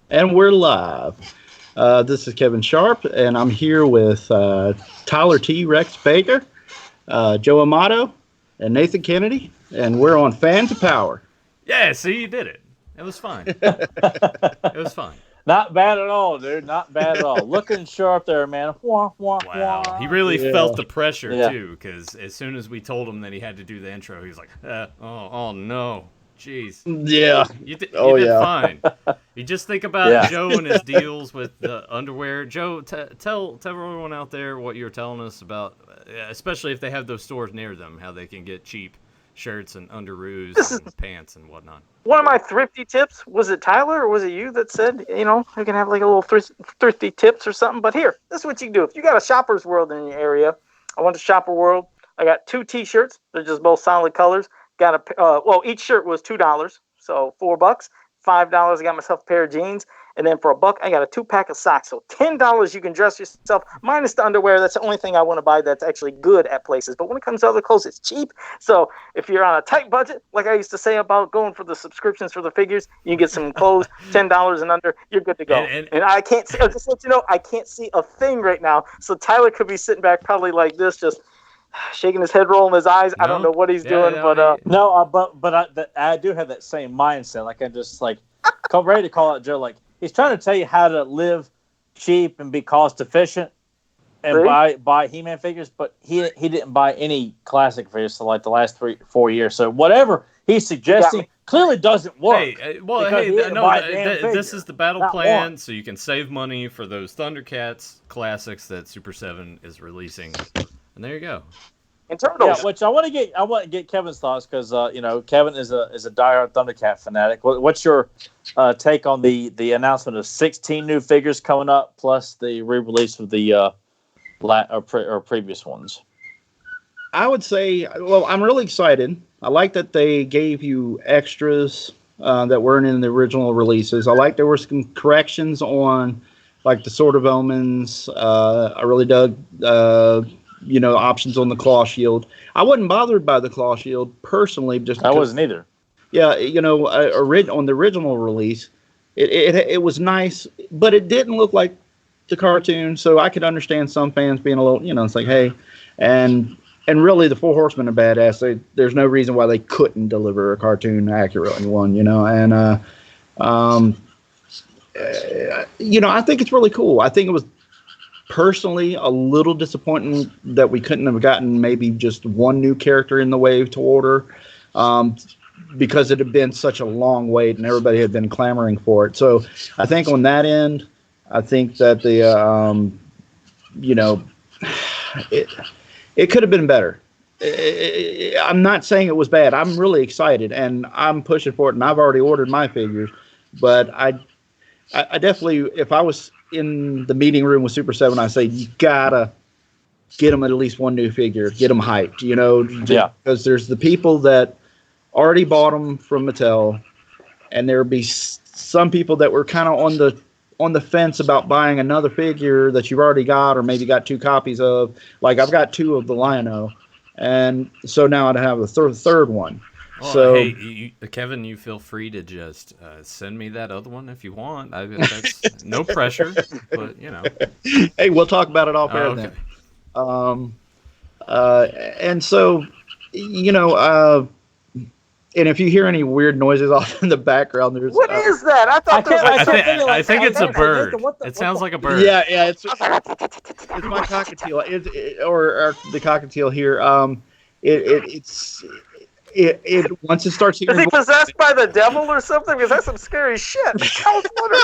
And we're live. This is Kevin Sharpe, and I'm here with Tyler T. Rex Baker, Joe Amato, and Nathan Kennedy, and we're on Fans of Power. Yeah, see, you did it. It was fine. It was fine. Not bad at all, dude. Not bad at all. Looking sharp there, man. Wow. He really felt the pressure, too, because as soon as we told him that he had to do the intro, he was like, oh no. Jeez. Yeah. You did fine. You just think about Joe and his deals with the underwear. Joe, tell everyone out there what you're telling us about, especially if they have those stores near them, how they can get cheap shirts and underoos and pants and whatnot. One of my thrifty tips, was it Tyler or was it you that said, you can have like a little thrifty tips or something? But here, this is what you can do. If you got a Shoppers World in your area, I went to Shopper World. I got 2 T-shirts. They're just both solid colors. Got each shirt was $2, so $4. $5, I got myself a pair of jeans. And then for $1, I got a 2-pack of socks. So $10, you can dress yourself, minus the underwear. That's the only thing I want to buy that's actually good at places. But when it comes to other clothes, it's cheap. So if you're on a tight budget, like I used to say about going for the subscriptions for the figures, you can get some clothes, $10 and under, you're good to go. And I can't see, just let you know, I can't see a thing right now. So Tyler could be sitting back probably like this, just shaking his head, rolling his eyes. No? I don't know what he's doing, but I do have that same mindset. Like I'm just like ready to call out Joe. Like he's trying to tell you how to live cheap and be cost efficient and buy He-Man figures, but he didn't buy any classic figures for like the last 3-4 years. So whatever he's suggesting clearly doesn't work. This is the battle plan, so you can save money for those Thundercats classics that Super 7 is releasing. And there you go. And Turtles. Yeah, which I want to get Kevin's thoughts because Kevin is a diehard Thundercat fanatic. What's your take on the announcement of 16 new figures coming up, plus the re-release of the previous ones? I would say, well, I'm really excited. I like that they gave you extras that weren't in the original releases. I like there were some corrections on, like the Sword of Omens. I really dug. Options on the claw shield. I wasn't bothered by the claw shield personally. Just I wasn't either. Yeah, on the original release, it was nice, but it didn't look like the cartoon. So I could understand some fans being a little, it's like, hey, and really the Four Horsemen are badass. There's no reason why they couldn't deliver a cartoon accurate one, and I think it's really cool. I think it was personally a little disappointing that we couldn't have gotten maybe just one new character in the wave to order, because it had been such a long wait and everybody had been clamoring for it. So I think on that end, I think that it could have been better. I'm not saying it was bad. I'm really excited and I'm pushing for it, and I've already ordered my figures. But I definitely, if I was in the meeting room with Super 7, I say you gotta get them at least one new figure, get them hyped, because there's the people that already bought them from Mattel, and there'd be some people that were kind of on the fence about buying another figure that you've already got or maybe got 2 copies of. Like I've got 2 of the Lion-O, and so now I'd have a third one. Well, so, hey, Kevin, you feel free to just send me that other one if you want. That's no pressure, but Hey, we'll talk about it off air then. And so, and if you hear any weird noises off in the background, there's what is that? I think it's a bird. It sounds like a bird. Yeah, it's my cockatiel. Or the cockatiel here. It once it starts hearing. Is he possessed by the devil or something? Because that's some scary shit. I was wondering.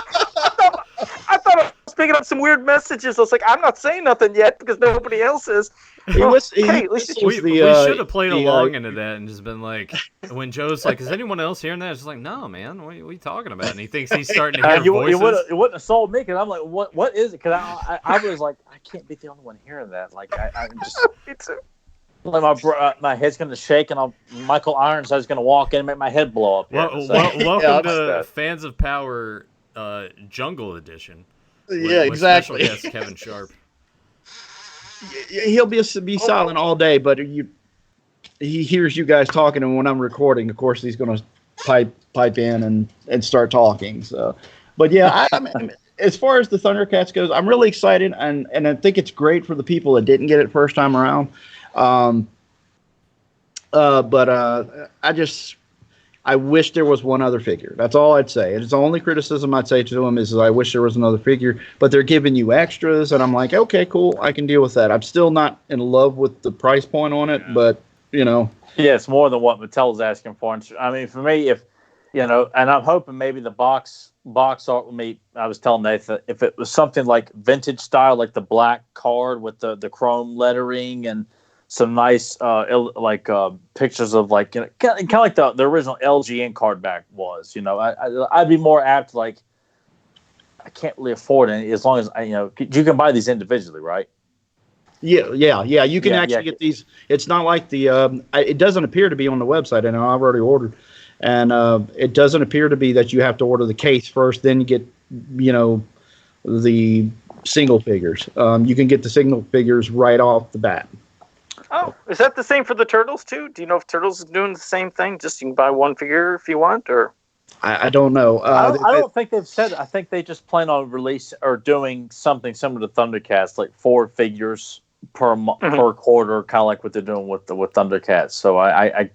I thought I was picking up some weird messages. I was like, I'm not saying nothing yet because nobody else is. We should have played along into that and just been like, when Joe's like, is anyone else hearing that? It's just like, no, man, what are you talking about? And he thinks he's starting to hear voices. It wouldn't have sold me because I'm like, what is it? Because I was like, I can't be the only one hearing that. Like, I'm just. Me too. Like my head's going to shake, and Michael Ironside's going to walk in and make my head blow up. Welcome to Fans of Power Jungle Edition. Yeah, exactly. Special guest Kevin Sharpe. He'll be silent all day, but he hears you guys talking, and when I'm recording, of course, he's going to pipe in and start talking. So, But yeah, I mean, as far as the Thundercats goes, I'm really excited, and I think it's great for the people that didn't get it first time around. But I wish there was one other figure. That's all I'd say. It's the only criticism I'd say to them is I wish there was another figure. But they're giving you extras, and I'm like, okay, cool, I can deal with that. I'm still not in love with the price point on it, but yeah, it's more than what Mattel's asking for. I mean, for me, if and I'm hoping maybe the box art will meet. I was telling Nathan if it was something like vintage style, like the black card with the chrome lettering and some nice pictures of kind of like the original LGN card back was. I'd be more apt. Like, I can't really afford it as long as you can buy these individually, right? Yeah. You can get these. It's not like the. It doesn't appear to be on the website. I know I've already ordered, and it doesn't appear to be that you have to order the case first, then you get the single figures. You can get the single figures right off the bat. Oh, is that the same for the Turtles too? Do you know if Turtles is doing the same thing? Just you can buy one figure if you want, or I don't know. I don't think they've said. I think they just plan on release or doing something similar to Thundercats, like 4 figures per quarter, kind of like what they're doing with Thundercats. So I'd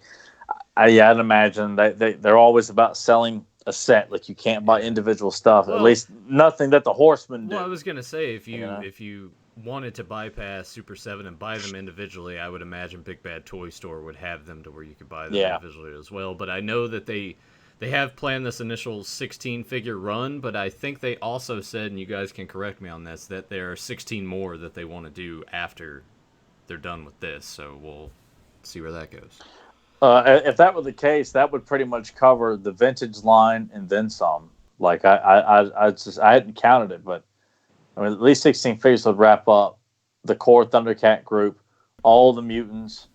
imagine they're always about selling a set. Like, you can't buy individual stuff. At least nothing that the Horsemen do. Well, I was gonna say if you wanted to bypass Super 7 and buy them individually, I would imagine Big Bad Toy Store would have them to where you could buy them individually as well. But I know that they have planned this initial 16 figure run, but I think they also said, and you guys can correct me on this, that there are 16 more that they want to do after they're done with this. So we'll see where that goes. If that were the case, that would pretty much cover the vintage line and then some. Like, I hadn't counted it, but I mean, at least 16 figures would wrap up the core Thundercat group, all the mutants,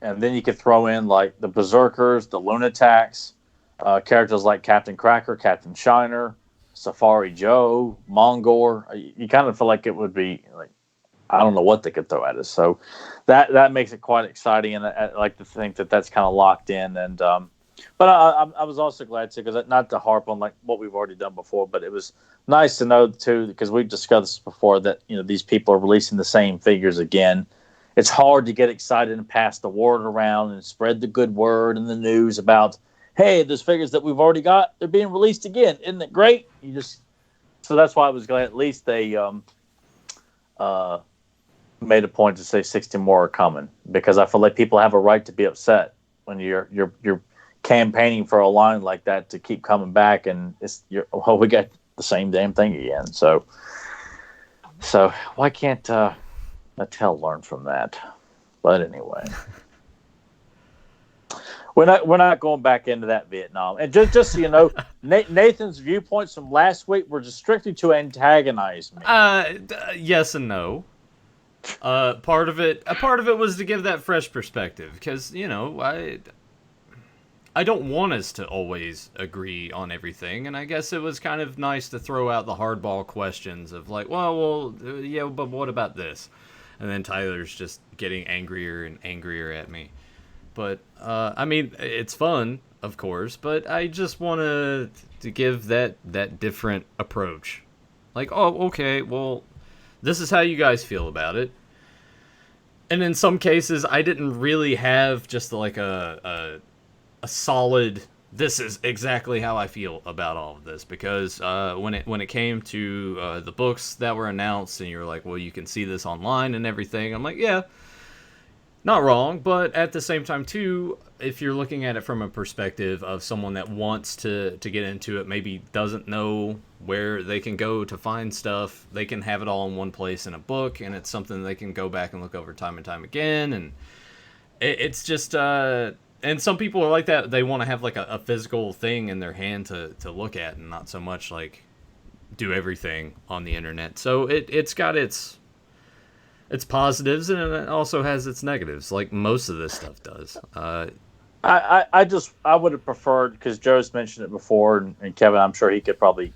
and then you could throw in like the Berserkers, the Lunatics, characters like Captain Cracker, Captain Shiner, Safari Joe, Mongor. You kind of feel like it would be like, I don't know what they could throw at us. So that makes it quite exciting, and I like to think that that's kind of locked in. And but I was also glad to, because not to harp on like what we've already done before, but it was nice to know too, because we've discussed this before, that these people are releasing the same figures again. It's hard to get excited and pass the word around and spread the good word in the news about, hey, those figures that we've already got, they're being released again. Isn't it great? So that's why I was glad at least they made a point to say 60 more are coming, because I feel like people have a right to be upset when you're campaigning for a line like that to keep coming back, and we got the same damn thing again. So why can't Mattel learn from that? But anyway, we're not going back into that Vietnam. And just so you know, Nathan's viewpoints from last week were just strictly to antagonize me. Yes and no. Part of it was to give that fresh perspective, because I don't want us to always agree on everything, and I guess it was kind of nice to throw out the hardball questions of like, well, yeah, but what about this? And then Tyler's just getting angrier and angrier at me. But I mean, it's fun, of course, but I just want to give that different approach. Like, oh, okay, well, this is how you guys feel about it. And in some cases, I didn't really have just like a solid, this is exactly how I feel about all of this, because when it came to the books that were announced, and you were like, well, you can see this online and everything, I'm like, yeah, not wrong, but at the same time too, if you're looking at it from a perspective of someone that wants to get into it, maybe doesn't know where they can go to find stuff, they can have it all in one place in a book, and it's something they can go back and look over time and time again, and it's just and some people are like that. They want to have like a physical thing in their hand to look at, and not so much like do everything on the internet. So it's got its positives, and it also has its negatives, like most of this stuff does. I would have preferred, because Joe's mentioned it before, and Kevin, I'm sure he could probably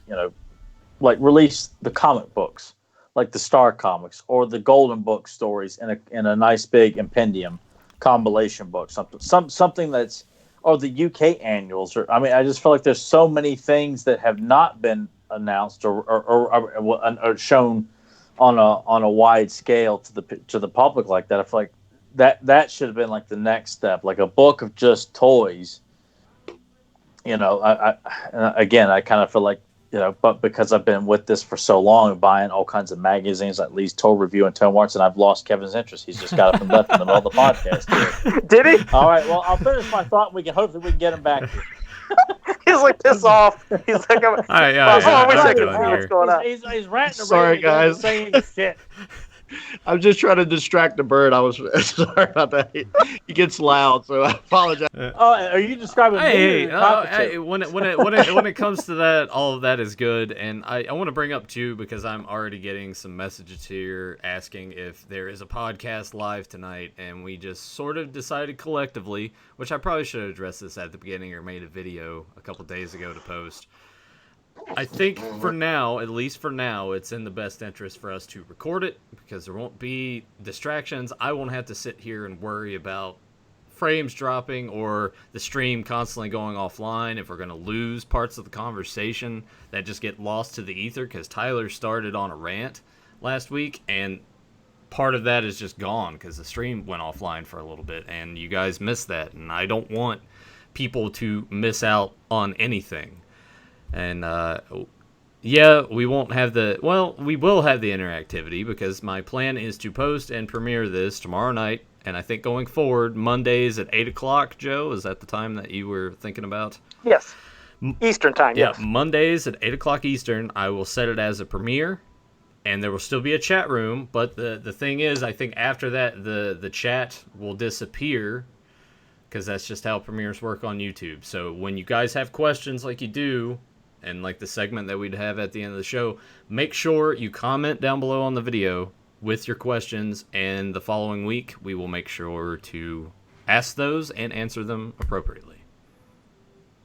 like release the comic books, like the Star comics or the Golden Book stories in a nice big impendium compilation book, something that's, or the UK annuals, or I mean, I just feel like there's so many things that have not been announced or shown on a wide scale to the public like that. I feel like that should have been like the next step, like a book of just toys. You know, I kind of feel like, you know, but because I've been with this for so long, buying all kinds of magazines like Lee's Toy Review and Toy Marts, and I've lost Kevin's interest. He's just got up and left in the middle of the podcast here. Did he? All right, well, I'll finish my thought. And hopefully we can get him back here. He's like, piss off. He's like, All right, what's going on? He's ranting. Sorry, guys. Saying shit. I'm just trying to distract the bird. I was sorry about that. He gets loud, so I apologize. Oh, are you describing me? When it comes to that, all of that is good, and I want to bring up too, because I'm already getting some messages here asking if there is a podcast live tonight, and we just sort of decided collectively, which I probably should have addressed this at the beginning or made a video a couple days ago to post. I think for now, at least for now, it's in the best interest for us to record it because there won't be distractions. I won't have to sit here and worry about frames dropping or the stream constantly going offline if we're going to lose parts of the conversation that just get lost to the ether, because Tyler started on a rant last week and part of that is just gone because the stream went offline for a little bit and you guys missed that, and I don't want people to miss out on anything. And we won't have we will have the interactivity because my plan is to post and premiere this tomorrow night. And I think going forward, Mondays at 8 o'clock, Joe, is that the time that you were thinking about? Yes. Eastern time, yeah, yes. Mondays at 8 o'clock Eastern, I will set it as a premiere. And there will still be a chat room. But the thing is, I think after that, the chat will disappear because that's just how premieres work on YouTube. So when you guys have questions like you do, and like the segment that we'd have at the end of the show, make sure you comment down below on the video with your questions, and the following week we will make sure to ask those and answer them appropriately.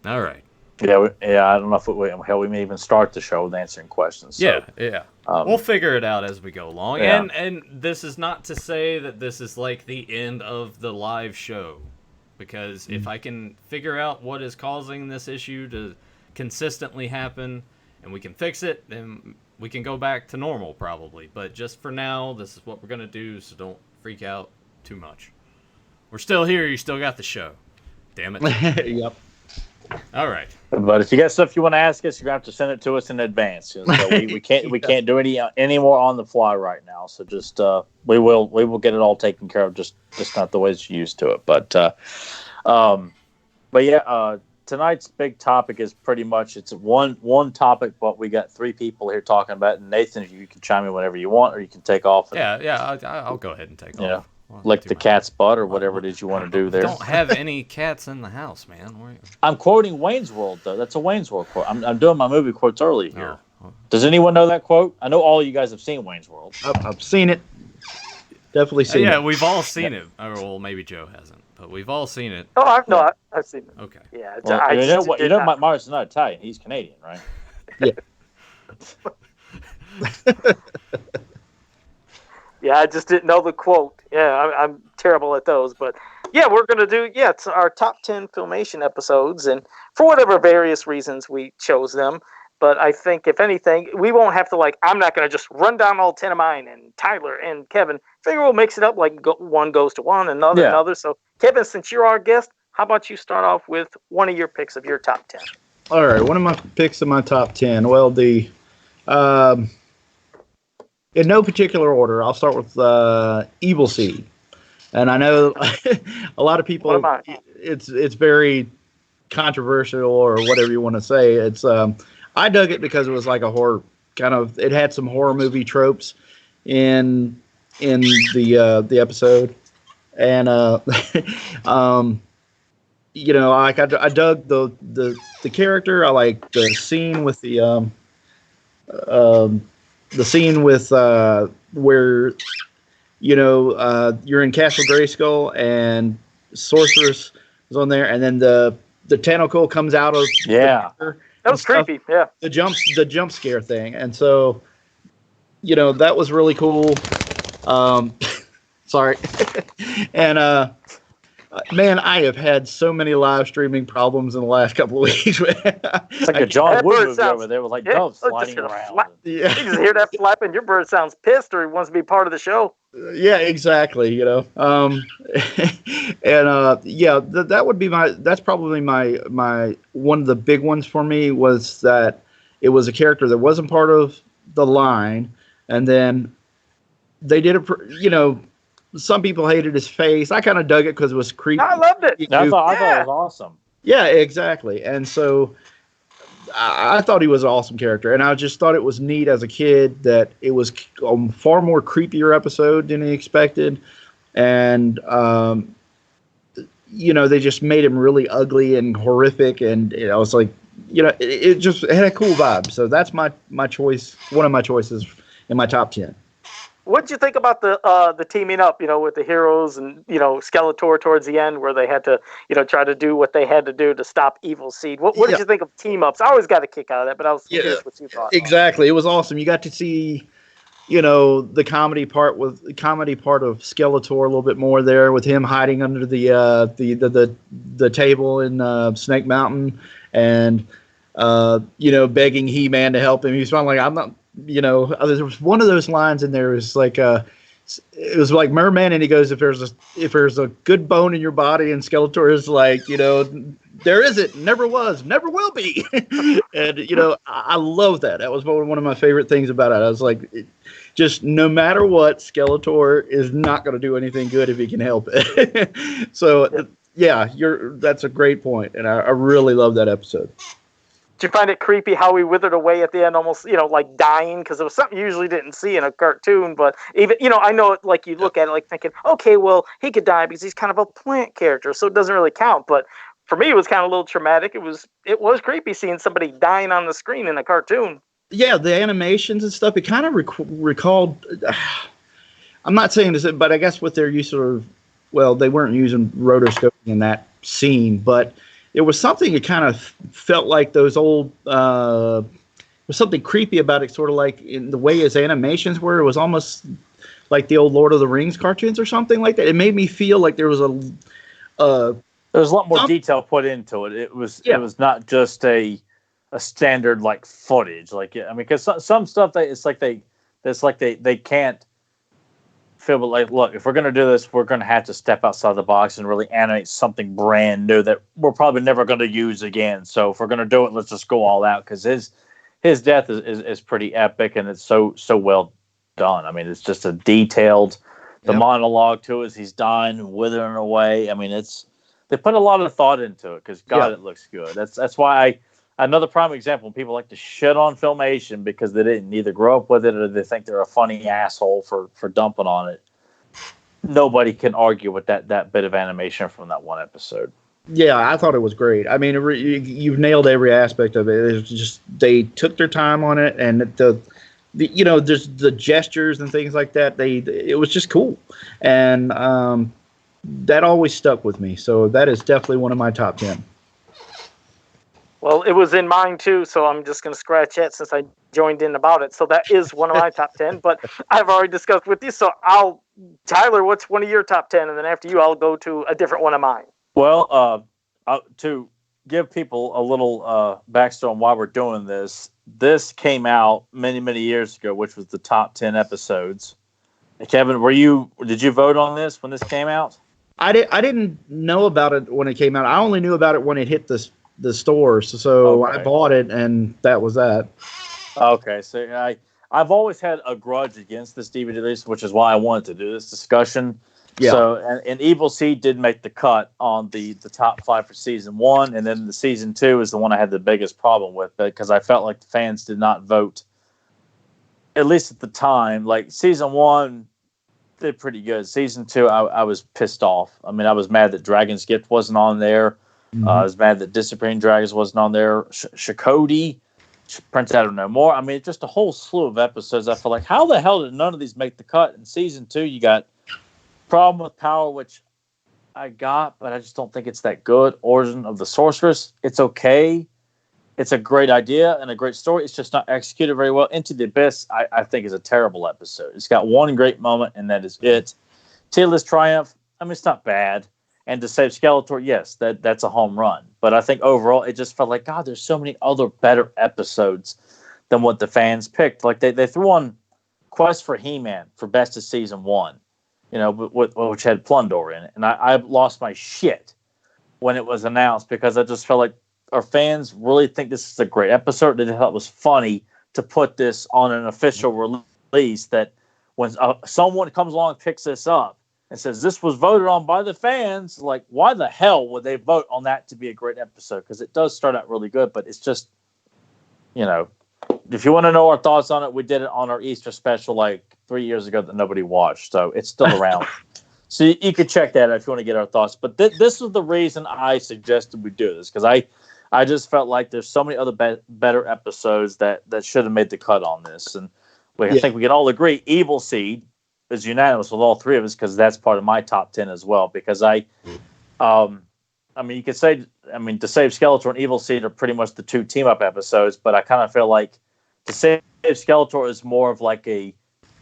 All right. Yeah, I don't know if how we may even start the show with answering questions. So, yeah. We'll figure it out as we go along. Yeah. And this is not to say that this is like the end of the live show, because if I can figure out what is causing this issue to consistently happen and we can fix it, then we can go back to normal probably. But just for now, this is what we're going to do, so don't freak out too much. We're still here. You still got the show. Damn it. Yep. All right. But if you got stuff you want to ask us, you're going to have to send it to us in advance. So we can't do any more on the fly right now. So just we will get it all taken care of, just not the ways you're used to it. But yeah, tonight's big topic is pretty much, it's one topic, but we got three people here talking about it. And Nathan, you can chime in whenever you want, or you can take off. I'll go ahead and take off. Lick the cat's butt or whatever it is you want to do there. Don't have any cats in the house, man. I'm quoting Wayne's World, though. That's a Wayne's World quote. I'm doing my movie quotes early here. Oh. Does anyone know that quote? I know all you guys have seen Wayne's World. I've seen it. Definitely seen it. Yeah, we've all seen it. Or, well, maybe Joe hasn't, but we've all seen it. Oh, I've seen it. Okay. Yeah. Well, Mario's not Italian. He's Canadian, right? Yeah. Yeah, I just didn't know the quote. Yeah, I'm terrible at those. But yeah, we're going to do, it's our top 10 Filmation episodes. And for whatever various reasons, we chose them. But I think, if anything, we won't have to, I'm not going to just run down all 10 of mine and Tyler and Kevin. Figure we'll mix it up, one goes to one, another. So, Kevin, since you're our guest, how about you start off with one of your picks of your top 10? All right, one of my picks of my top 10. Well, in no particular order, I'll start with Evil Seed. And I know a lot of people, it's very controversial or whatever you want to say. It's I dug it because it was like a horror it had some horror movie tropes in the episode. And I dug the character. I like the scene with the scene with where you're in Castle Grayskull and Sorceress is on there, and then the tentacle comes out of that was creepy. Yeah, the jump scare thing, and so that was really cool. Sorry, and Man, I have had so many live streaming problems in the last couple of weeks. It's like a John Woo movie over there with like doves sliding around. Yeah. You just hear that flapping. Your bird sounds pissed, or he wants to be part of the show. Yeah, exactly. You know, and yeah, that would be that's probably my one of the big ones for me was that it was a character that wasn't part of the line, and then they did you know, some people hated his face. I kind of dug it because it was creepy. I loved it. I thought it was awesome. Yeah, exactly. And so I thought he was an awesome character, and I just thought it was neat as a kid that it was a far more creepier episode than he expected, and you know, they just made him really ugly and horrific, and I was like, you know, it just had a cool vibe. So that's my choice, one of my choices in my top 10. What'd you think about the teaming up, you know, with the heroes and, you know, Skeletor towards the end where they had to, you know, try to do what they had to do to stop Evil Seed? What did you think of team ups? I always got a kick out of that, but I was curious what you thought. Exactly. It was awesome. You got to see, you know, the comedy part of Skeletor a little bit more there with him hiding under the table in Snake Mountain and you know, begging He-Man to help him. He was finally like, I'm not. You know, there was one of those lines in there. It was like Merman, and he goes, "If there's a good bone in your body," and Skeletor is like, you know, there isn't, never was, never will be. And you know, I love that. That was one of my favorite things about it. I was like, just no matter what, Skeletor is not going to do anything good if he can help it. So yeah, that's a great point, and I really love that episode. Did you find it creepy how he withered away at the end, almost, you know, like dying? Because it was something you usually didn't see in a cartoon. But even, you know, I know, like, you look at it like thinking, okay, well, he could die because he's kind of a plant character, so it doesn't really count. But for me, it was kind of a little traumatic. It was creepy seeing somebody dying on the screen in a cartoon. Yeah, the animations and stuff. It kind of recalled. I'm not saying this, but I guess what they're used to. Well, they weren't using rotoscoping in that scene, but. It was something that kind of felt like those old, was something creepy about it, sort of like in the way his animations were. It was almost like the old Lord of the Rings cartoons or something like that. It made me feel like there was there was a lot more detail put into it. It was not just a standard like footage. Like, I mean, because some stuff it's like they can't feel, but like, look, if we're going to do this, we're going to have to step outside the box and really animate something brand new that we're probably never going to use again. So if we're going to do it, let's just go all out, because his death is pretty epic, and it's so well done. I mean, it's just a detailed, the monologue to it as he's dying, withering away. I mean, they put a lot of thought into it, because God, it looks good. That's why another prime example, when people like to shit on Filmation because they didn't either grow up with it or they think they're a funny asshole for dumping on it. Nobody can argue with that bit of animation from that one episode. Yeah, I thought it was great. I mean, you've nailed every aspect of it. It's just they took their time on it, and the you know, just the gestures and things like that. It was just cool, and that always stuck with me. So that is definitely one of my top 10. Well, it was in mine too, so I'm just going to scratch it since I joined in about it. So that is one of my top 10, but I've already discussed with you. So Tyler, what's one of your top 10? And then after you, I'll go to a different one of mine. Well, to give people a little backstory on why we're doing this came out many, many years ago, which was the top 10 episodes. Kevin, did you vote on this when this came out? I didn't know about it when it came out. I only knew about it when it hit the stores, so I bought it, and that was that. Okay, so I've always had a grudge against this DVD release, which is why I wanted to do this discussion. Yeah. So, and Evil Seed did make the cut on the top 5 for season 1, and then the season 2 is the one I had the biggest problem with, because I felt like the fans did not vote, at least at the time. Like, season 1 did pretty good. Season 2, I was pissed off. I mean, I was mad that Dragon's Gift wasn't on there. Mm-hmm. I was mad that Disappearing Dragons wasn't on there. Shakoti, Prince Adam No More. I mean, just a whole slew of episodes. I feel like, how the hell did none of these make the cut? In season 2, you got Problem with Power, which I got, but I just don't think it's that good. Origin of the Sorceress, it's okay. It's a great idea and a great story. It's just not executed very well. Into the Abyss, I think, is a terrible episode. It's got one great moment, and that is it. Tila's Triumph, I mean, it's not bad. And to save Skeletor, yes, that's a home run. But I think overall, it just felt like, God, there's so many other better episodes than what the fans picked. Like they threw on Quest for He-Man for Best of Season 1, which had Plundor in it. And I lost my shit when it was announced because I just felt like our fans really think this is a great episode. They thought it was funny to put this on an official release that when someone comes along and picks this up, and says this was voted on by the fans, like, why the hell would they vote on that to be a great episode? Because it does start out really good, but it's just, if you want to know our thoughts on it, we did it on our Easter special like 3 years ago that nobody watched, so it's still around. So you could check that out if you want to get our thoughts. But this was the reason I suggested we do this, because I just felt like there's so many other better episodes that should have made the cut on this. And I think we can all agree Evil Seed is unanimous with all three of us, because that's part of my top 10 as well. Because you could say, To Save Skeletor and Evil Seed are pretty much the two team up episodes, but I kind of feel like To Save Skeletor is more of like a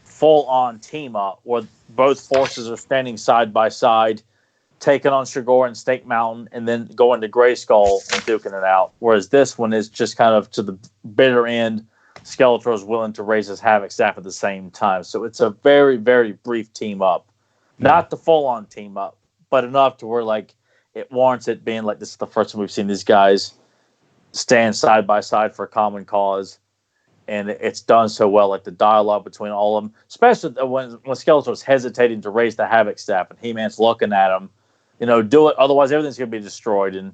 full on team up where both forces are standing side by side, taking on Shigor and Snake Mountain, and then going to Grayskull and duking it out. Whereas this one is just kind of to the bitter end. Skeletor is willing to raise his Havoc staff at the same time. So it's a very, very brief team up. Not the full-on team up, but enough to where, like, it warrants it being like this is the first time we've seen these guys stand side by side for a common cause. And it's done so well, like the dialogue between all of them, especially when Skeletor is hesitating to raise the Havoc staff and He-Man's looking at him, do it, otherwise everything's going to be destroyed. And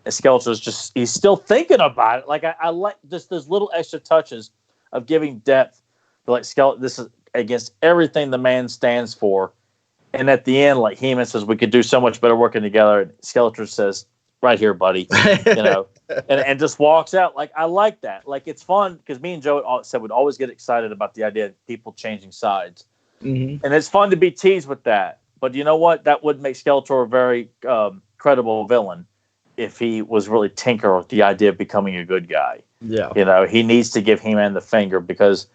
Skeletor's he's still thinking about it. Like, I like just those little extra touches of giving depth. Like, Skeletor, this is against everything the man stands for. And at the end, like, He-Man says, we could do so much better working together. And Skeletor says, right here, buddy, and just walks out. Like, I like that. Like, it's fun because me and Joe said we'd always get excited about the idea of people changing sides. Mm-hmm. And it's fun to be teased with that. But you know what? That would make Skeletor a very credible villain if he was really tinker with the idea of becoming a good guy. Yeah. He needs to give He-Man the finger because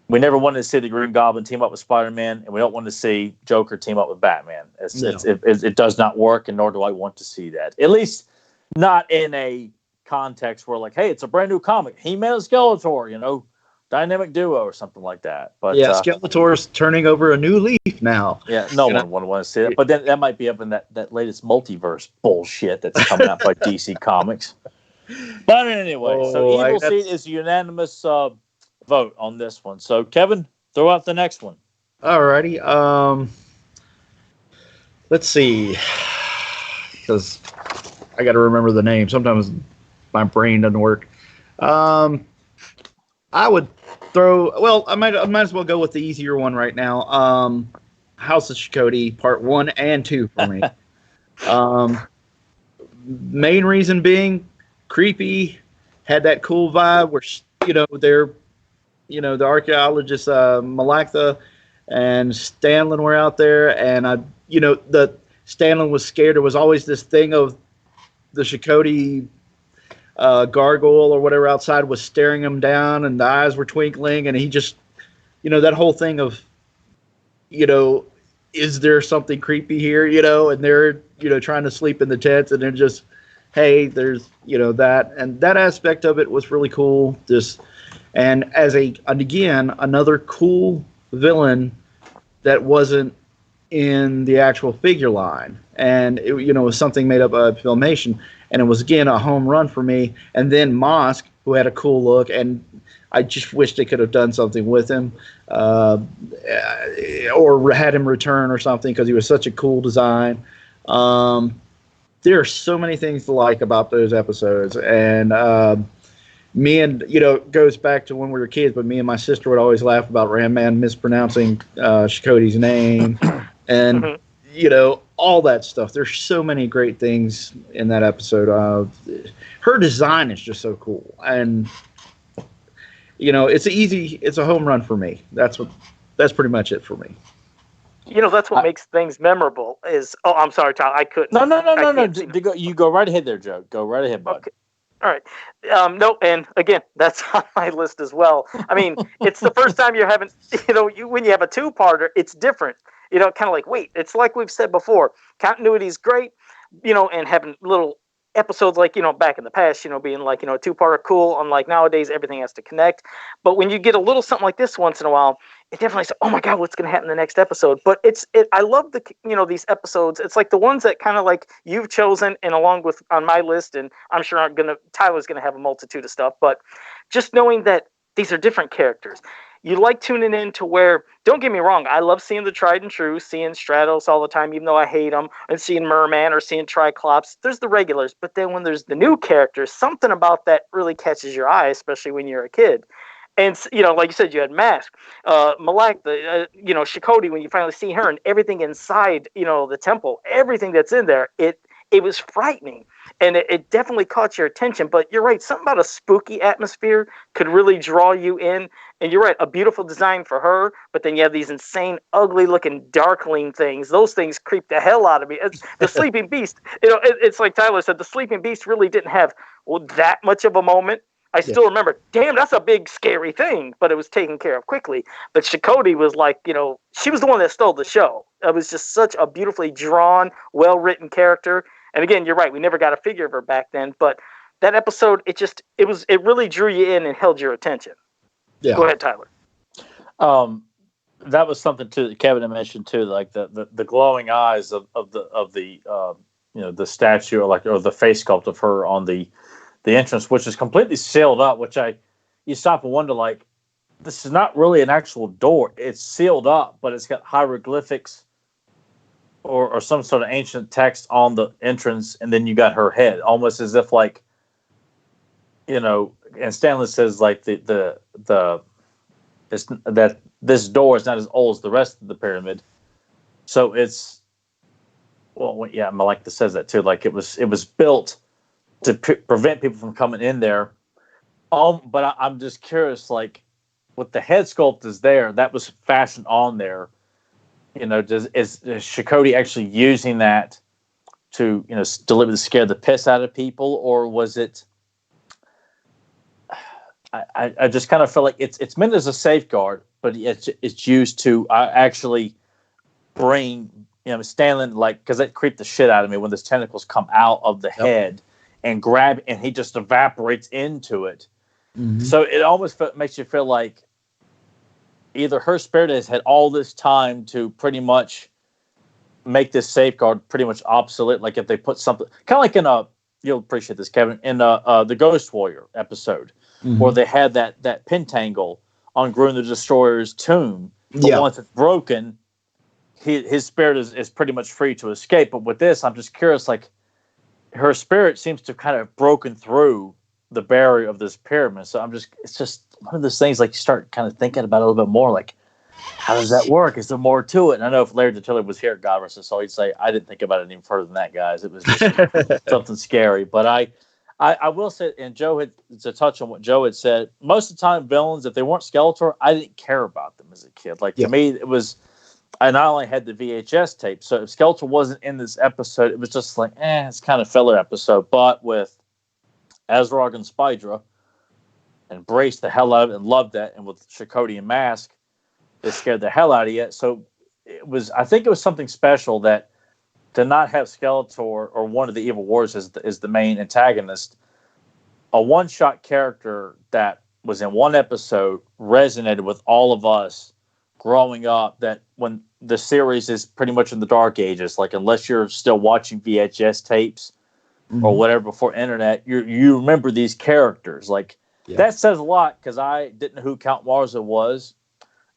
we never wanted to see the Green Goblin team up with Spider-Man, and we don't want to see Joker team up with Batman. It does not work, and nor do I want to see that. At least not in a context where, like, hey, it's a brand new comic. He-Man and Skeletor, dynamic duo or something like that. But Skeletor's turning over a new leaf now. Yeah, no one would want to see that. But then that might be up in that latest multiverse bullshit that's coming out by DC Comics. But anyway, so Evil Seed is a unanimous vote on this one. So Kevin, throw out the next one. Alrighty. Let's see, because I got to remember the name. Sometimes my brain doesn't work. I would throw. Well, I might as well go with the easier one right now. House of Shikoti Part 1 and 2 for me. Main reason being creepy, had that cool vibe where they're the archaeologist Malaktha and Stanlin were out there, and the Stanlin was scared. There was always this thing of the Shikoti gargoyle or whatever outside was staring him down, and the eyes were twinkling, and he just that whole thing of is there something creepy here, and they're trying to sleep in the tents, and they're just, hey, there's that, and that aspect of it was really cool. And again, another cool villain that wasn't in the actual figure line, and it was something made up of Filmation, and it was again a home run for me. And then Mosk, who had a cool look, and I just wish they could have done something with him, or had him return or something, because he was such a cool design. There are so many things to like about those episodes, and me and it goes back to when we were kids, but me and my sister would always laugh about Ram Man mispronouncing Shikoti's name, and all that stuff. There's so many great things in that episode. Her design is just so cool, and it's a home run for me. That's pretty much it for me. That's what makes things memorable. I'm sorry, Tyler, I couldn't. No. You go right ahead there, Joe. Go right ahead, bud. Okay. All right. No, and again, that's on my list as well. I mean, it's the first time you're having, when you have a two-parter, it's different. Kind of like, wait, it's like we've said before, continuity is great, and having little episodes like, back in the past, being like, a two-parter cool. Unlike nowadays, everything has to connect. But when you get a little something like this once in a while, it definitely says, oh my God, what's going to happen in the next episode? But I love these episodes. It's like the ones that kind of like you've chosen and along with on my list, and I'm sure Tyler's going to have a multitude of stuff, but just knowing that these are different characters. You like tuning in to where, don't get me wrong, I love seeing the tried and true, seeing Stratos all the time, even though I hate them, and seeing Merman or seeing Triclops. There's the regulars, but then when there's the new characters, something about that really catches your eye, especially when you're a kid. And, like you said, you had Mask, Malak, Shakoti, when you finally see her and everything inside, the temple, everything that's in there, it was frightening. And it definitely caught your attention. But you're right, something about a spooky atmosphere could really draw you in. And you're right, a beautiful design for her. But then you have these insane, ugly-looking darkling things. Those things creep the hell out of me. The Sleeping Beast, it's like Tyler said, the Sleeping Beast really didn't have that much of a moment. I still remember, damn, that's a big, scary thing. But it was taken care of quickly. But Shakoti was like, she was the one that stole the show. It was just such a beautifully drawn, well-written character. And again, you're right. We never got a figure of her back then, but that episode, it really drew you in and held your attention. Yeah. Go ahead, Tyler. That was something too that Kevin had mentioned too, like the glowing eyes of the statue or the face sculpt of her on the entrance, which is completely sealed up. Which you stop and wonder, like, this is not really an actual door. It's sealed up, but it's got hieroglyphics or some sort of ancient text on the entrance, and then you got her head, almost as if like, and Stanley says like that this door is not as old as the rest of the pyramid, so it's Malek says that too, like it was built to prevent people from coming in there. But I'm just curious, like, with the head sculpt is there, that was fashioned on there. Is Shakoti actually using that to, deliberately scare the piss out of people, or was it? I just kind of feel like it's meant as a safeguard, but it's used to actually bring Stanley, like, because that creeped the shit out of me when those tentacles come out of the head and grab, and he just evaporates into it. Mm-hmm. So it almost makes you feel like either her spirit has had all this time to pretty much make this safeguard pretty much obsolete. Like if they put something, kind of like you'll appreciate this, Kevin, in the Ghost Warrior episode, where they had that pentangle on Grun the Destroyer's tomb. But once it's broken, his spirit is pretty much free to escape. But with this, I'm just curious, like, her spirit seems to have kind of broken through the barrier of this pyramid. So it's just one of those things, like, you start kind of thinking about it a little bit more, like, how does that work? Is there more to it? And I know if Larry DeTiller was here, God rest his soul, he'd say, I didn't think about it any further than that, guys. It was just something scary. But I will say, and Joe had to touch on what Joe had said, most of the time villains, if they weren't Skeletor, I didn't care about them as a kid. Like, to me, it was, I not only had the VHS tape, so if Skeletor wasn't in this episode, it was just like, it's kind of filler episode. But with Azrog and Spydra, embraced the hell out of it and loved that, and with Shakoti and Mask, they scared the hell out of you. So I think it was something special that to not have Skeletor or one of the Evil Warriors as the main antagonist, a one-shot character that was in one episode resonated with all of us growing up, that when the series is pretty much in the dark ages, like, unless you're still watching VHS tapes or whatever before internet, you remember these characters. Like, that says a lot, because I didn't know who Count Marza was.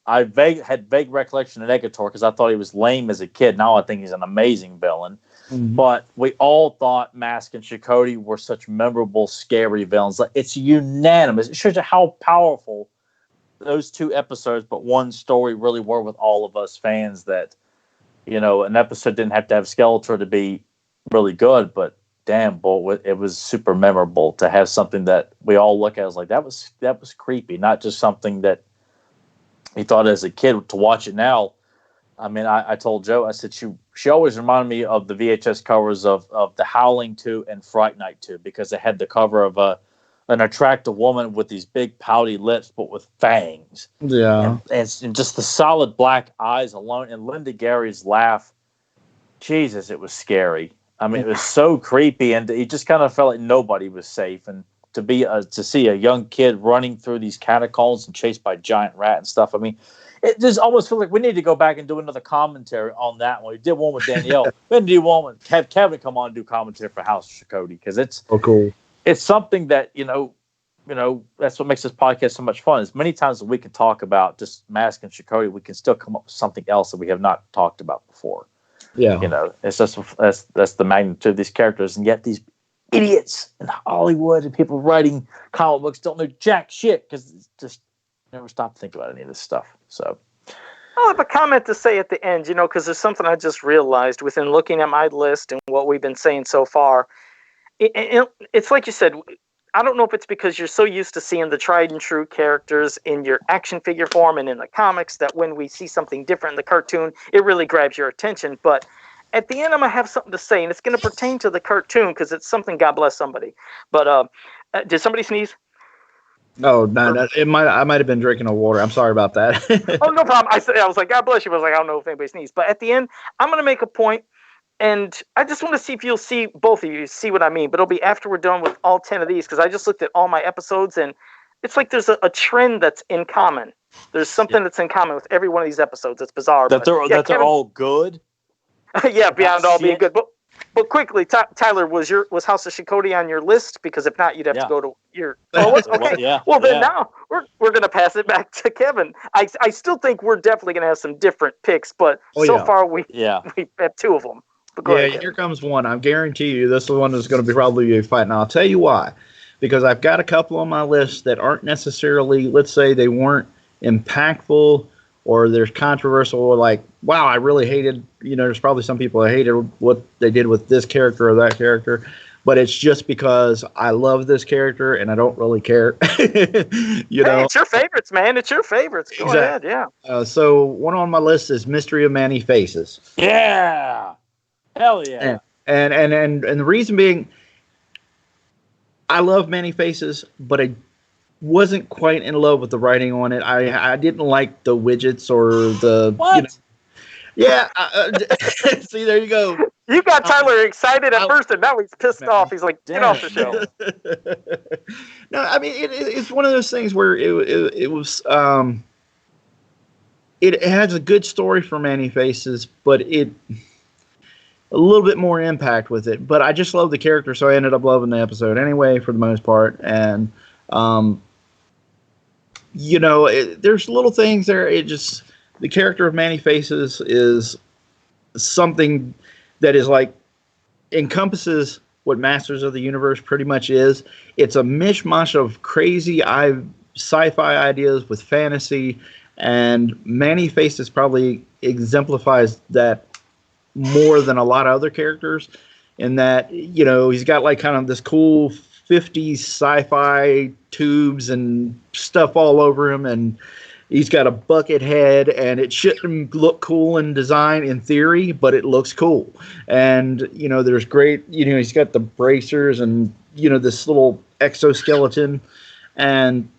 I had vague recollection of Negator because I thought he was lame as a kid. Now I think he's an amazing villain. But we all thought Mask and Shakoti were such memorable, scary villains. Like, it's unanimous. It shows you how powerful those two episodes, but one story, really were with all of us fans. That, an episode didn't have to have Skeletor to be really good, but damn, boy, it was super memorable to have something that we all look at as like, that was creepy, not just something that he thought as a kid. To watch it now, I mean, I told Joe, I said, she always reminded me of the VHS covers of The Howling 2 and Fright Night 2, because they had the cover of an attractive woman with these big pouty lips, but with fangs. Yeah. And just the solid black eyes alone. And Linda Gary's laugh, Jesus, it was scary. I mean, it was so creepy, and you just kind of felt like nobody was safe. And to see a young kid running through these catacombs and chased by a giant rat and stuff. I mean, it just almost feels like we need to go back and do another commentary on that one. We did one with Danielle. Then do one with have Kevin come on and do commentary for House of Shakoti, because it's cool. It's something that that's what makes this podcast so much fun. Is many times that we can talk about just Mask and Shakoti, we can still come up with something else that we have not talked about before. Yeah, it's just that's the magnitude of these characters, and yet these idiots in Hollywood and people writing comic books don't know jack shit because it's just never stop to think about any of this stuff. So I'll have a comment to say at the end, because there's something I just realized within looking at my list and what we've been saying so far. It's like you said, I don't know if it's because you're so used to seeing the tried and true characters in your action figure form and in the comics that when we see something different in the cartoon, it really grabs your attention. But at the end, I'm going to have something to say, and it's going to pertain to the cartoon because it's something, God bless somebody. But did somebody sneeze? No, I might have been drinking a water. I'm sorry about that. Oh, no problem. I was like, God bless you. I was like, I don't know if anybody sneezed. But at the end, I'm going to make a point, and I just want to see if you'll see, both of you, see what I mean. But it'll be after we're done with all 10 of these, because I just looked at all my episodes, and it's like there's a trend that's in common. There's something that's in common with every one of these episodes. It's bizarre. They're all good. Yeah, beyond all being good. But quickly, Tyler, was House of Shakoti on your list? Because if not, you'd have to go to your. Oh, okay. Now we're gonna pass it back to Kevin. I still think we're definitely gonna have some different picks, but far we have two of them. But go ahead, here comes one. I guarantee you, this is one that's going to be probably a fight. And I'll tell you why. Because I've got a couple on my list that aren't necessarily, let's say, they weren't impactful, or there's controversial, or like, wow, I really hated, there's probably some people that hated what they did with this character or that character, but it's just because I love this character and I don't really care. Hey, it's your favorites, man. It's your favorites. Go ahead, yeah. So one on my list is Mystery of Many Faces. Yeah. Hell yeah. And the reason being, I love Many Faces, but I wasn't quite in love with the writing on it. I didn't like the widgets or the what? See, there you go. You got Tyler excited at first, and now he's pissed off. He's like, "Get off the show." No, I mean it's one of those things where it was. It has a good story for Many Faces, but a little bit more impact with it. But I just love the character, so I ended up loving the episode anyway for the most part. And there's little things there. The character of Many Faces is something that is like encompasses what Masters of the Universe pretty much is. It's a mishmash of crazy sci-fi ideas with fantasy, and Many Faces probably exemplifies that more than a lot of other characters, in that he's got like kind of this cool 50s sci-fi tubes and stuff all over him, and he's got a bucket head, and it shouldn't look cool in design in theory, but it looks cool. And there's great, he's got the bracers and this little exoskeleton, and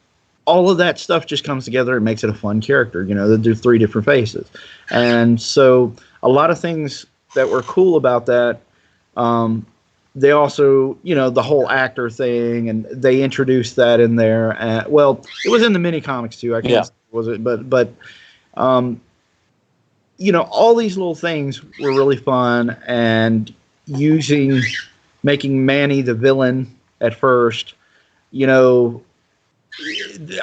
all of that stuff just comes together and makes it a fun character. They do 3 different faces, and so a lot of things that were cool about that. They also, the whole actor thing, and they introduced that in there. It was in the mini comics too. I can't was it, but all these little things were really fun, and making Manny the villain at first,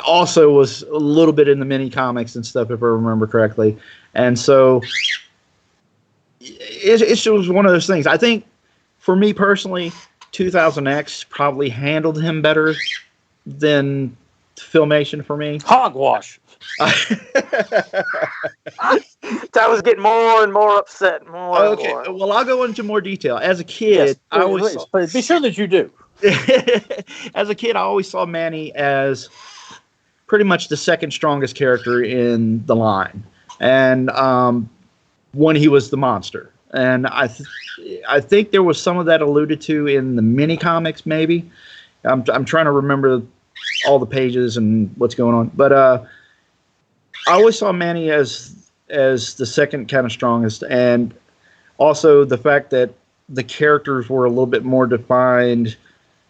also was a little bit in the mini comics and stuff, if I remember correctly. And so it was one of those things. I think for me personally, 2000X probably handled him better than Filmation for me. Hogwash. I was getting more and more upset. Okay, well, I'll go into more detail. As a kid, I always be sure that you do. As a kid, I always saw Manny as pretty much the second strongest character in the line, and when he was the monster. And I think there was some of that alluded to in the mini comics. Maybe I'm trying to remember all the pages and what's going on, but I always saw Manny as the second kind of strongest, and also the fact that the characters were a little bit more defined.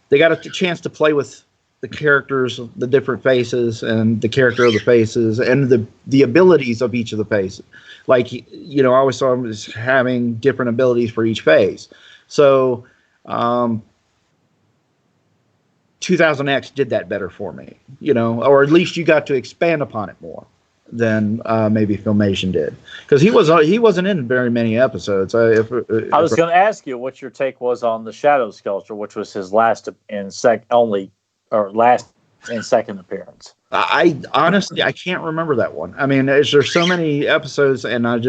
They got a chance to play with the characters, the different faces, and the character of the faces, and the abilities of each of the faces. Like, I always saw them as having different abilities for each phase. So 2000X did that better for me, or at least you got to expand upon it more than maybe Filmation did, because he wasn't in very many episodes. I was going to ask you what your take was on the Shadow Skeletor, which was his last and second appearance. I honestly can't remember that one. I mean, there's so many episodes, and I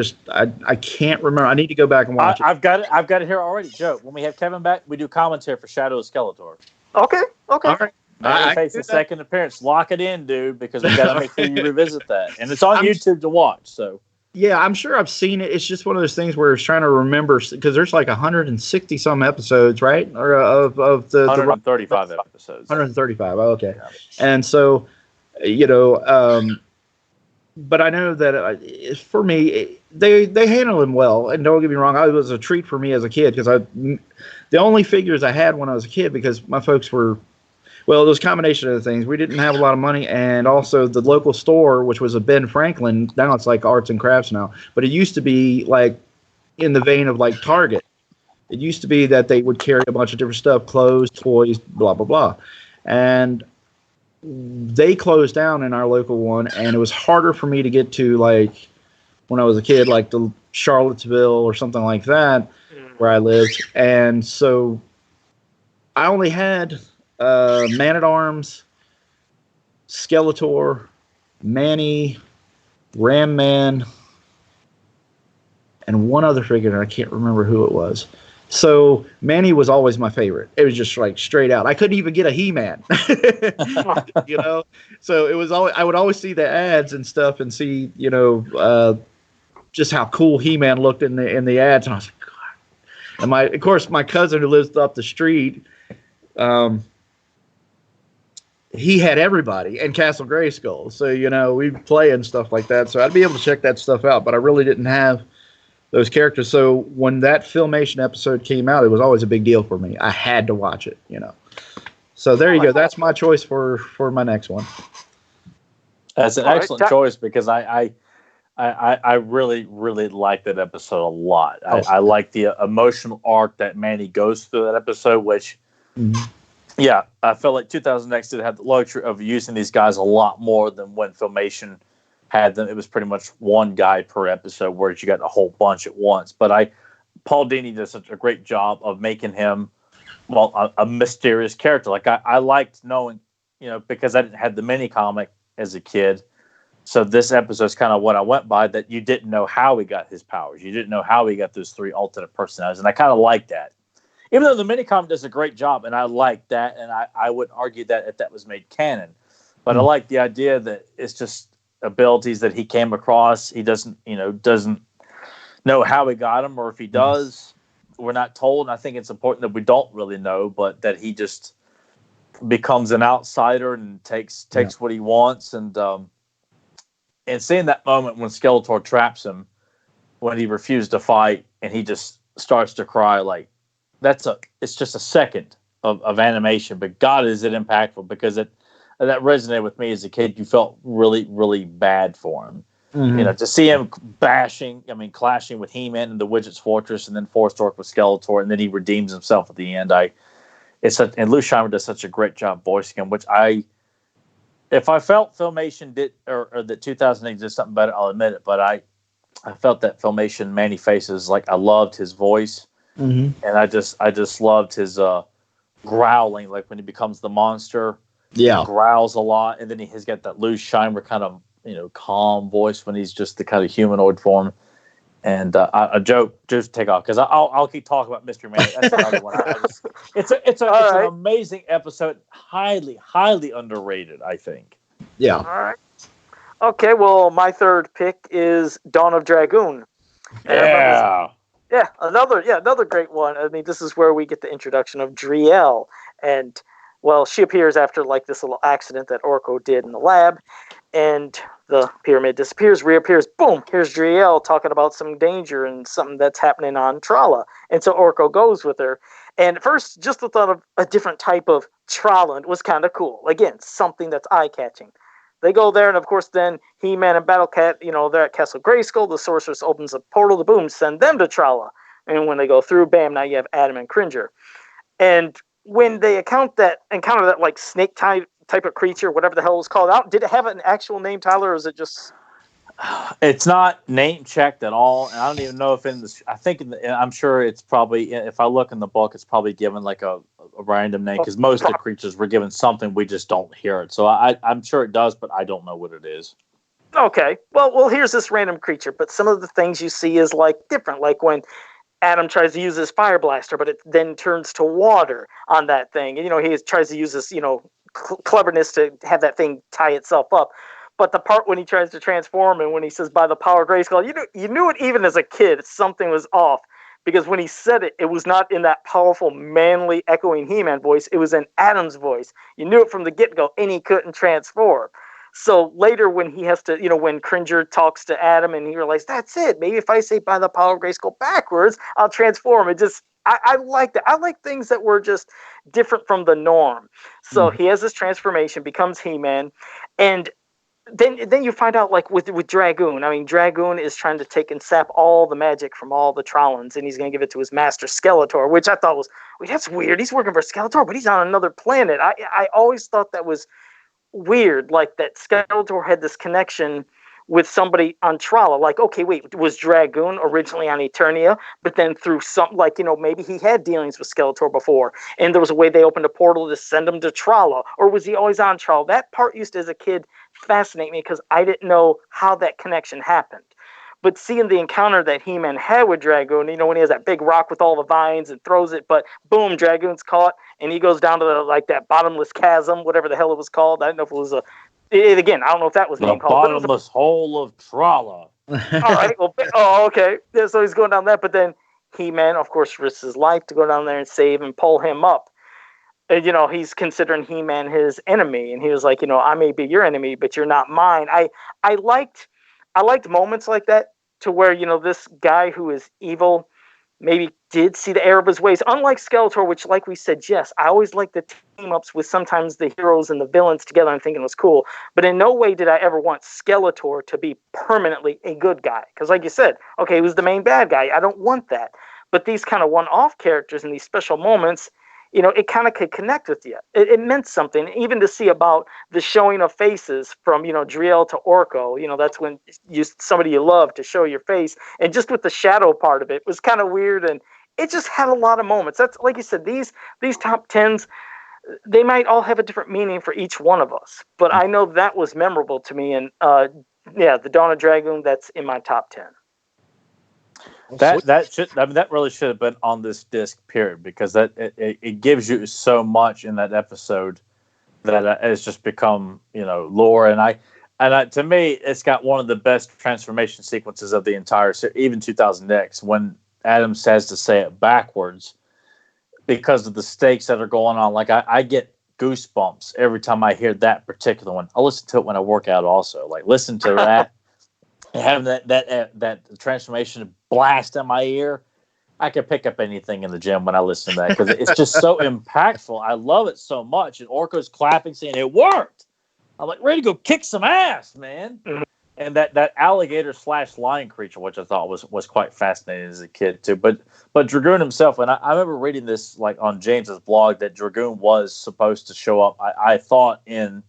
can't remember. I need to go back and watch it. I've got it here already, Joe. When we have Kevin back, we do commentary for Shadow Skeletor. Okay. All right. I face the second appearance. Lock it in, dude, because we got to make sure you revisit that, and it's on YouTube to watch. So yeah, I'm sure I've seen it. It's just one of those things where it's trying to remember, because there's like 160 some episodes, right? Or of the 135 episodes. 135. Oh, okay. Yeah. And so, but I know that for me, they handle him well. And don't get me wrong, it was a treat for me as a kid, because the only figures I had when I was a kid, because my folks were, well, it was a combination of the things. We didn't have a lot of money, and also the local store, which was a Ben Franklin, now it's like arts and crafts now, but it used to be like in the vein of like Target. It used to be that they would carry a bunch of different stuff, clothes, toys, blah, blah, blah. And they closed down in our local one, and it was harder for me to get to, like, when I was a kid, like the Charlottesville or something like that, where I lived. And so I only had Man-at-Arms, Skeletor, Manny, Ram Man, and one other figure, and I can't remember who it was. So Manny was always my favorite. It was just like straight out. I couldn't even get a He-Man, So it was always, I would always see the ads and stuff and see, just how cool He-Man looked in the ads, and I was like, God. And of course, my cousin who lives up the street, he had everybody and Castle Grayskull. So, we'd play and stuff like that. So I'd be able to check that stuff out, but I really didn't have those characters. So when that Filmation episode came out, it was always a big deal for me. I had to watch it, So there you go. That's my choice for my next one. That's an excellent choice, because I really, really like that episode a lot. I like the emotional arc that Manny goes through that episode, which, yeah, I felt like 2000X did have the luxury of using these guys a lot more than when Filmation had them. It was pretty much one guy per episode, whereas you got a whole bunch at once. But Paul Dini does such a great job of making him, a mysterious character. Like I liked knowing, because I didn't have the mini comic as a kid. So this episode is kind of what I went by, that you didn't know how he got his powers. You didn't know how he got those three alternate personalities. And I kind of like that. Even though the minicomic does a great job, and I like that, and I would argue that if that was made canon. But I like the idea that it's just abilities that he came across. He doesn't know how he got them, or if he does, we're not told. And I think it's important that we don't really know, but that he just becomes an outsider and takes what he wants. And seeing that moment when Skeletor traps him, when he refused to fight, and he just starts to cry, like, it's just a second of animation, but God, is it impactful, because that resonated with me as a kid. You felt really, really bad for him. To see him clashing with He-Man in the Widget's Fortress, and then Force-Torque with Skeletor, and then he redeems himself at the end. And Lou Scheimer does such a great job voicing him, which if I felt Filmation did, or that 2008 did something better, I'll admit it, but I felt that Filmation Manny Faces, like, I loved his voice. And I just loved his growling, like when he becomes the monster. Yeah, he growls a lot, and then he's got that Lou Scheimer kind of calm voice when he's just the kind of humanoid form. And a joke, just take off, because I'll keep talking about Mystery Man. That's another one. It's an amazing episode, highly, highly underrated, I think. Yeah. All right. Okay. Well, my third pick is Dawn of Dragoon. Yeah, another great one. I mean, this is where we get the introduction of Driel, and she appears after like this little accident that Orko did in the lab, and the pyramid disappears, reappears. Boom! Here's Driel talking about some danger and something that's happening on Trala. And so Orko goes with her. And at first, just the thought of a different type of Trala was kind of cool. Again, something that's eye-catching. They go there, and of course, then He-Man and Battlecat, they're at Castle Grayskull. The Sorceress opens a portal, the boom, send them to Trala. And when they go through, bam, now you have Adam and Cringer. And when they encounter that like snake type of creature, whatever the hell it was called out, did it have an actual name, Tyler, or is it just... It's not name checked at all, and I don't even know if I'm sure it's probably, if I look in the book, it's probably given like a random name, because most of the creatures were given something, we just don't hear it. So I'm sure it does, but I don't know what it is. Okay, well, here's this random creature, but some of the things you see is like different, like when Adam tries to use his fire blaster, but it then turns to water on that thing. And, he tries to use this, cleverness to have that thing tie itself up. But the part when he tries to transform and when he says, by the power of Grayskull, you knew it even as a kid. Something was off. Because when he said it, it was not in that powerful, manly, echoing He-Man voice. It was in Adam's voice. You knew it from the get-go, and he couldn't transform. So later when he has to, when Cringer talks to Adam and he realizes, that's it. Maybe if I say by the power of Grayskull backwards, I'll transform. It just... I like that. I like things that were just different from the norm. So he has this transformation, becomes He-Man, and then you find out, like, with Dragoon. I mean, Dragoon is trying to take and sap all the magic from all the Trolans, and he's going to give it to his master Skeletor, which I thought was, wait, that's weird. He's working for Skeletor, but he's on another planet. I always thought that was weird, like that Skeletor had this connection with somebody on Trala. Like, okay, wait, was Dragoon originally on Eternia, but then through some, like, maybe he had dealings with Skeletor before, and there was a way they opened a portal to send him to Trala, or was he always on Trala? That part used to, as a kid, fascinate me because I didn't know how that connection happened. But seeing the encounter that He-Man had with Dragoon, when he has that big rock with all the vines and throws it, but boom, Dragoon's caught, and he goes down to that bottomless chasm, whatever the hell it was called. I don't know if it was again, I don't know if that was named called. The bottomless hole of Trala. All right. Well, okay. Yeah, so he's going down that, but then He-Man, of course, risks his life to go down there and save and pull him up. And, he's considering He-Man his enemy, and he was like, I may be your enemy, but you're not mine. I liked moments like that to where, this guy who is evil maybe did see the error of his ways. Unlike Skeletor, which, like we said, yes, I always like the team-ups with sometimes the heroes and the villains together. I'm thinking it was cool. But in no way did I ever want Skeletor to be permanently a good guy. Because like you said, okay, he was the main bad guy. I don't want that. But these kind of one-off characters in these special moments, it kind of could connect with you. It meant something, even to see about the showing of faces from, Driel to Orko. That's when somebody you love to show your face. And just with the shadow part of it was kind of weird, and it just had a lot of moments. That's, like you said, these top 10s, they might all have a different meaning for each one of us. But I know that was memorable to me, and the Dawn of Dragoon, that's in my top 10. That really should have been on this disc, period, because it gives you so much in that episode that it's just become lore, and to me it's got one of the best transformation sequences of the entire series, even 2000X, when Adam says to say it backwards because of the stakes that are going on. Like I get goosebumps every time I hear that particular one. I listen to it when I work out also. Like listen to that. And having that transformation blast in my ear, I can pick up anything in the gym when I listen to that because it's just so impactful. I love it so much. And Orko's clapping, saying it worked. I'm like ready to go kick some ass, man. Mm-hmm. And that alligator / lion creature, which I thought was quite fascinating as a kid too. But Dragoon himself, and I remember reading this like on James's blog that Dragoon was supposed to show up. I thought in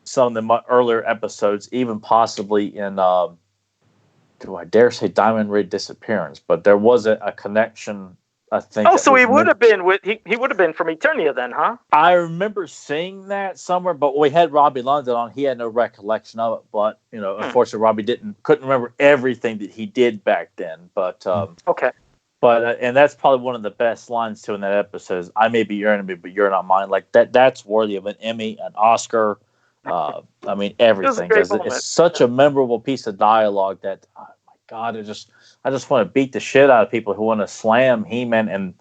some of the earlier episodes, even possibly in, do I dare say Diamond Ray Disappearance? But there was a connection, I think. Oh, so he would have been he would have been from Eternia then, huh? I remember seeing that somewhere, but we had Robbie London on. He had no recollection of it, but unfortunately, Robbie couldn't remember everything that he did back then. But okay. But and that's probably one of the best lines too in that episode. Is, I may be your enemy, but you're not mine. Like that's worthy of an Emmy, an Oscar. I mean everything, because it's such a memorable piece of dialogue that oh my God, I just want to beat the shit out of people who want to slam He-Man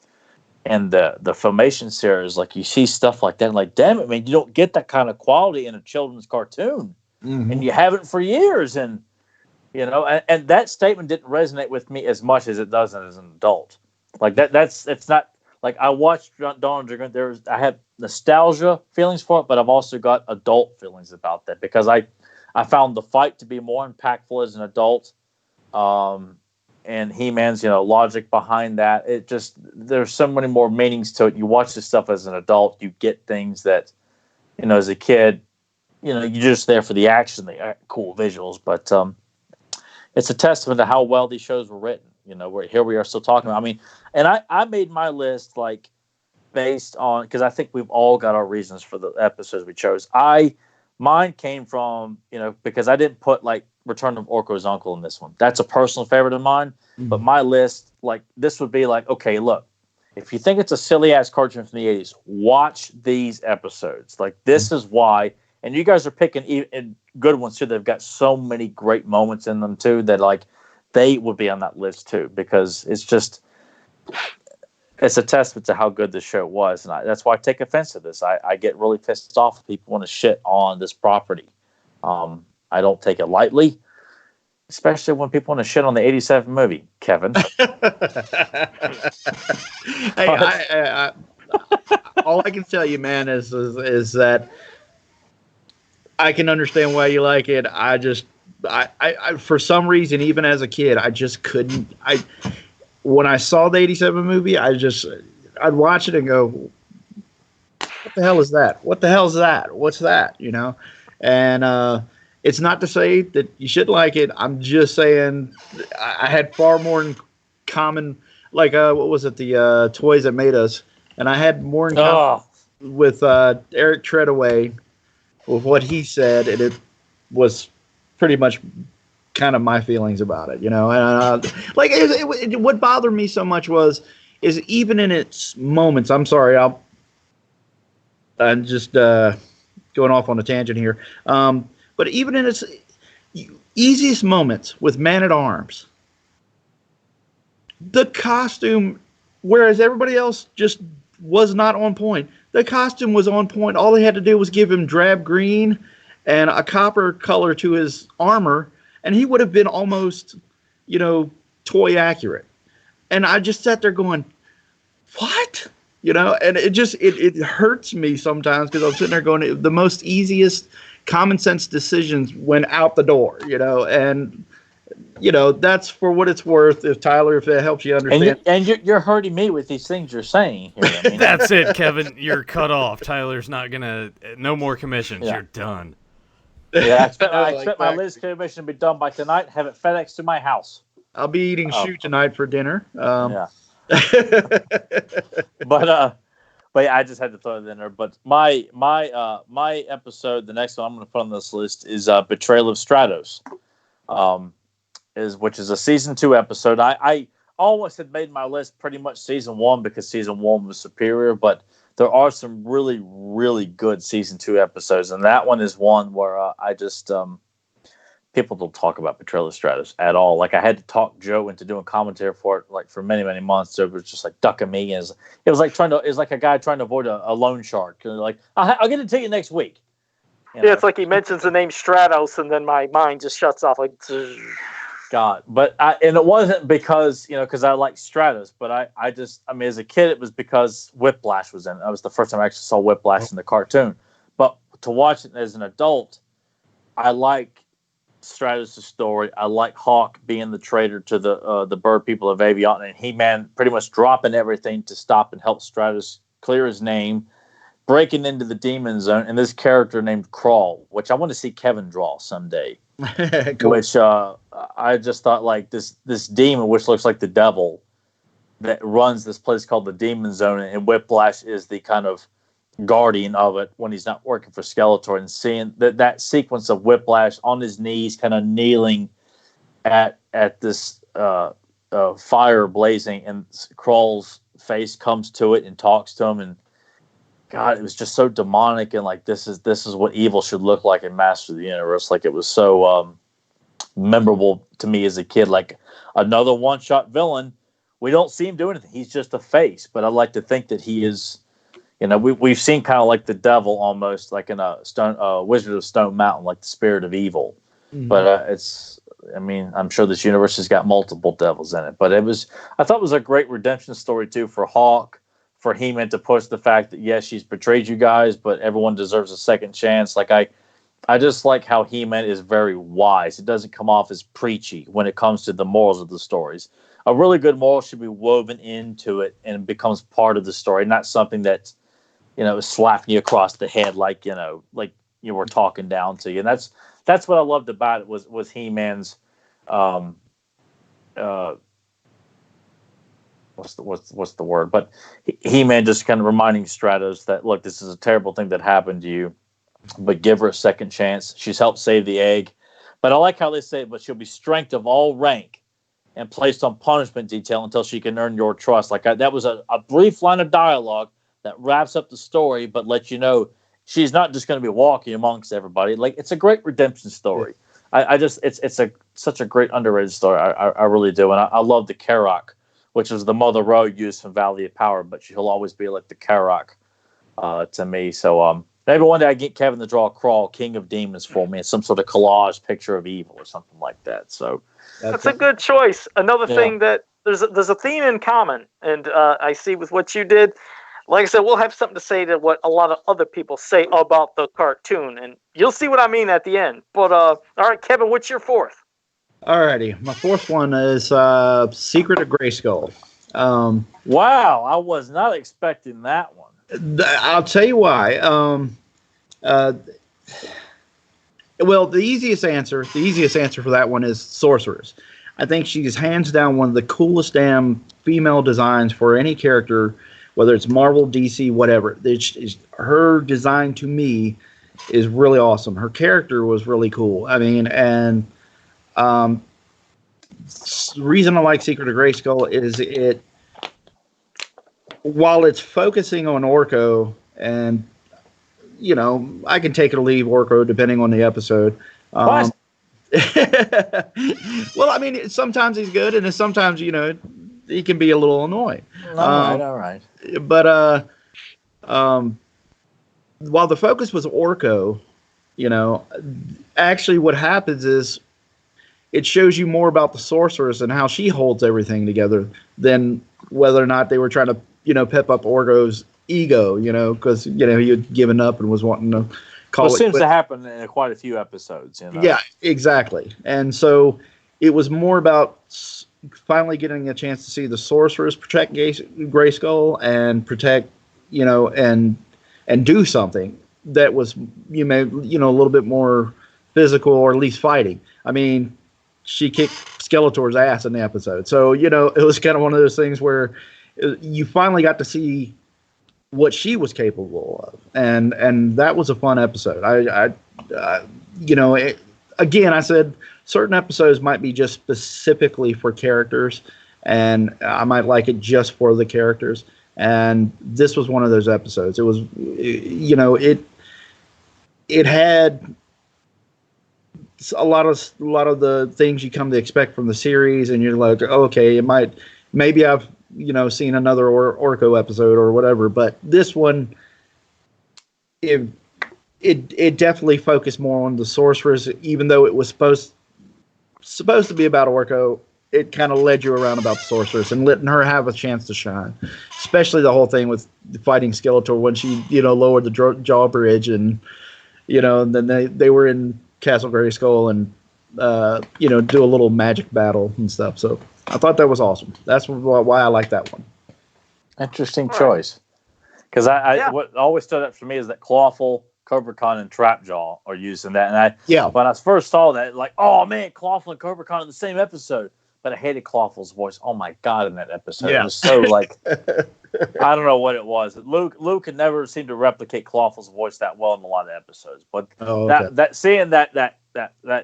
and the Filmation series. Like you see stuff like that, and like damn it, man, you don't get that kind of quality in a children's cartoon. and you haven't for years. And, and that statement didn't resonate with me as much as it does as an adult. Like it's not like I watched Dawn of the Dragon. I have nostalgia feelings for it, but I've also got adult feelings about that because I found the fight to be more impactful as an adult. And He-Man's, logic behind that. It just, there's so many more meanings to it. You watch this stuff as an adult, you get things that, as a kid, you're just there for the action, the cool visuals. But it's a testament to how well these shows were written. Here we are still talking about. I mean, and I made my list like based on, because I think we've all got our reasons for the episodes we chose. Mine came from, because I didn't put like Return of Orko's Uncle in this one. That's a personal favorite of mine. But my list, like, this would be like, okay, look, if you think it's a silly ass cartoon from the 80s, watch these episodes. Like, this is why. And you guys are picking good ones too. They've got so many great moments in them too that like they would be on that list too, because it's a testament to how good the show was. And that's why I take offense to this. I get really pissed off if people want to shit on this property. I don't take it lightly, especially when people want to shit on the 87 movie, Kevin. Hey, all I can tell you, man, is that I can understand why you like it. I for some reason, even as a kid, I just couldn't. When I saw the 87 movie, I'd watch it and go, what the hell is that? What the hell is that? What's that? And it's not to say that you should like it. I'm just saying I had far more in common. Like, what was it? The Toys That Made Us. And I had more in common with Eric Treadaway with what he said. And it was pretty much kind of my feelings about it, And what bothered me so much is even in its moments. I'm sorry, I'm just going off on a tangent here. But even in its easiest moments with Man-at-Arms, the costume, whereas everybody else just was not on point, the costume was on point. All they had to do was give him drab green and a copper color to his armor, and he would have been almost, toy accurate. And I just sat there going, what? And it hurts me sometimes because I'm sitting there going, the most easiest common sense decisions went out the door, and that's for what it's worth. If it helps you understand. And you're hurting me with these things you're saying here. I mean, that's it, Kevin. You're cut off. Tyler's not gonna. No more commissions. Yeah. You're done. Yeah, I expect my Liz commission to be done by tonight. Have it FedEx to my house. I'll be eating shoot tonight for dinner. Yeah. But yeah, I just had to throw it in there. But my episode, the next one I'm going to put on this list is Betrayal of Stratos, which is a season 2 episode. I almost had made my list pretty much season 1 because season 1 was superior, but there are some really, really good season 2 episodes, and that one is one where I just people don't talk about Betrayal of Stratos at all. Like, I had to talk Joe into doing commentary for it, like, for many, many months. So it was just like ducking me. It was like a guy trying to avoid a loan shark. Like, I'll get it to you next week. Yeah, it's like he mentions the name Stratos, and then my mind just shuts off. Like, God, but and it wasn't because because I like Stratos, but I mean, as a kid, it was because Whiplash was in it. That was the first time I actually saw Whiplash in the cartoon. But to watch it as an adult, I like Stratos' story. I like Hawk being the traitor to the bird people of Avion, and He-Man pretty much dropping everything to stop and help Stratos clear his name, breaking into the demon zone, and this character named Crawl, which I want to see Kevin draw someday. Cool. Which I just thought, like, this demon, which looks like the devil, that runs this place called the Demon Zone, and Whiplash is the kind of guardian of it when he's not working for Skeletor, and seeing that sequence of Whiplash on his knees, kind of kneeling at this fire blazing, and Crawl's face comes to it and talks to him, and God, it was just so demonic, and like this is what evil should look like in Master of the Universe. Like, it was so memorable to me as a kid. Like, another one-shot villain. We don't see him do anything. He's just a face, but I like to think that he is, we've seen kind of like the devil almost, like in a Wizard of Stone Mountain, like the spirit of evil. Mm-hmm. But I'm sure this universe has got multiple devils in it. But I thought it was a great redemption story too for Hawk, for He-Man to push the fact that yes, she's betrayed you guys, but everyone deserves a second chance. Like I just like how He-Man is very wise. It doesn't come off as preachy when it comes to the morals of the stories. A really good moral should be woven into it and becomes part of the story, not something that is slapping you across the head like you were talking down to you. And that's what I loved about it was He-Man's what's the word? But He-Man just kind of reminding Stratos that, look, this is a terrible thing that happened to you, but give her a second chance. She's helped save the egg. But I like how they say it, but she'll be strength of all rank and placed on punishment detail until she can earn your trust. That was a brief line of dialogue that wraps up the story, but lets you know she's not just going to be walking amongst everybody. Like, it's a great redemption story. Yeah. It's such a great underrated story. I really do. And I love the Karok, which is the Mother Road used from Valley of Power, but she'll always be like the Karok to me. So maybe one day I get Kevin to draw Crawl, King of Demons, for me. It's some sort of collage picture of evil or something like that. So that's a good choice. Another thing that there's a theme in common, and I see with what you did. Like I said, we'll have something to say to what a lot of other people say about the cartoon, and you'll see what I mean at the end. But all right, Kevin, what's your fourth? Alrighty, my fourth one is Secret of Grayskull. Wow, I was not expecting that one. I'll tell you why. Well, the easiest answer for that one is Sorceress. I think she's hands down one of the coolest damn female designs for any character, whether it's Marvel, DC, whatever. Her design to me is really awesome. Her character was really cool. I mean, and the reason I like Secret of Grayskull is while it's focusing on Orko, and I can take it or leave Orko depending on the episode. Well, I mean, sometimes he's good, and sometimes he can be a little annoying. All right. But while the focus was Orko, actually what happens is it shows you more about the Sorceress and how she holds everything together than whether or not they were trying to, pep up Orko's ego, because, he had given up and was wanting to call it. It seems to happen in quite a few episodes. Yeah, exactly. And so it was more about finally getting a chance to see the Sorceress protect Grayskull and protect, and do something that was, a little bit more physical, or at least fighting. I mean, she kicked Skeletor's ass in the episode. So, it was kind of one of those things where you finally got to see what she was capable of. And that was a fun episode. Again, I said certain episodes might be just specifically for characters, and I might like it just for the characters. And this was one of those episodes. It was, it had a lot of the things you come to expect from the series, and you're like, okay, maybe I've seen another Orko episode or whatever, but this one, it definitely focused more on the Sorceress, even though it was supposed to be about Orko. It kind of led you around about the Sorceress and letting her have a chance to shine, especially the whole thing with fighting Skeletor when she lowered the drawbridge, and then they were in Castle Grayskull and do a little magic battle and stuff. So I thought that was awesome. That's why I like that one. Interesting choice. Because what always stood out for me is that Clawful, Cobra Khan, and Trapjaw are used in that. And when I first saw that, like, oh man, Clawful and Cobra Khan in the same episode. But I hated Clawful's voice. Oh my god, in that episode, it was so like, I don't know what it was. Luke had never seemed to replicate Clawful's voice that well in a lot of episodes. But seeing that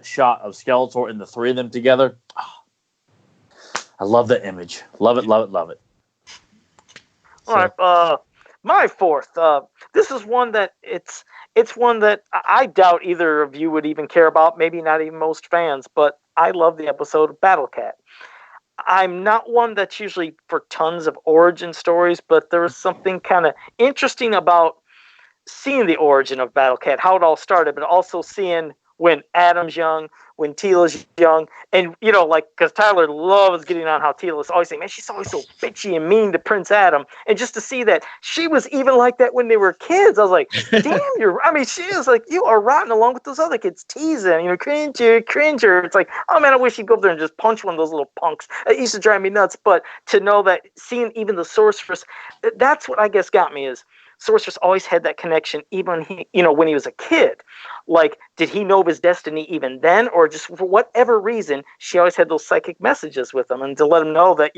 shot of Skeletor and the three of them together. I love the image. Love it, love it, love it. All right, my fourth. This is one that it's one that I doubt either of you would even care about. Maybe not even most fans, but I love the episode of Battle Cat. I'm not one that's usually for tons of origin stories, but there was something kind of interesting about seeing the origin of Battle Cat, how it all started, but also seeing when Adam's young, when Tila's young, and like because Tyler loves getting on how Tila's always saying, man, she's always so bitchy and mean to Prince Adam, and just to see that she was even like that when they were kids, I was like, damn, she is like, you are rotting along with those other kids, teasing, cringer. It's like, oh man, I wish he'd go up there and just punch one of those little punks. It used to drive me nuts, but to know that seeing even the Sorceress, that's what I guess got me is. Sorceress always had that connection, even when he was a kid. Like, did he know of his destiny even then, or just for whatever reason, she always had those psychic messages with him, and to let him know that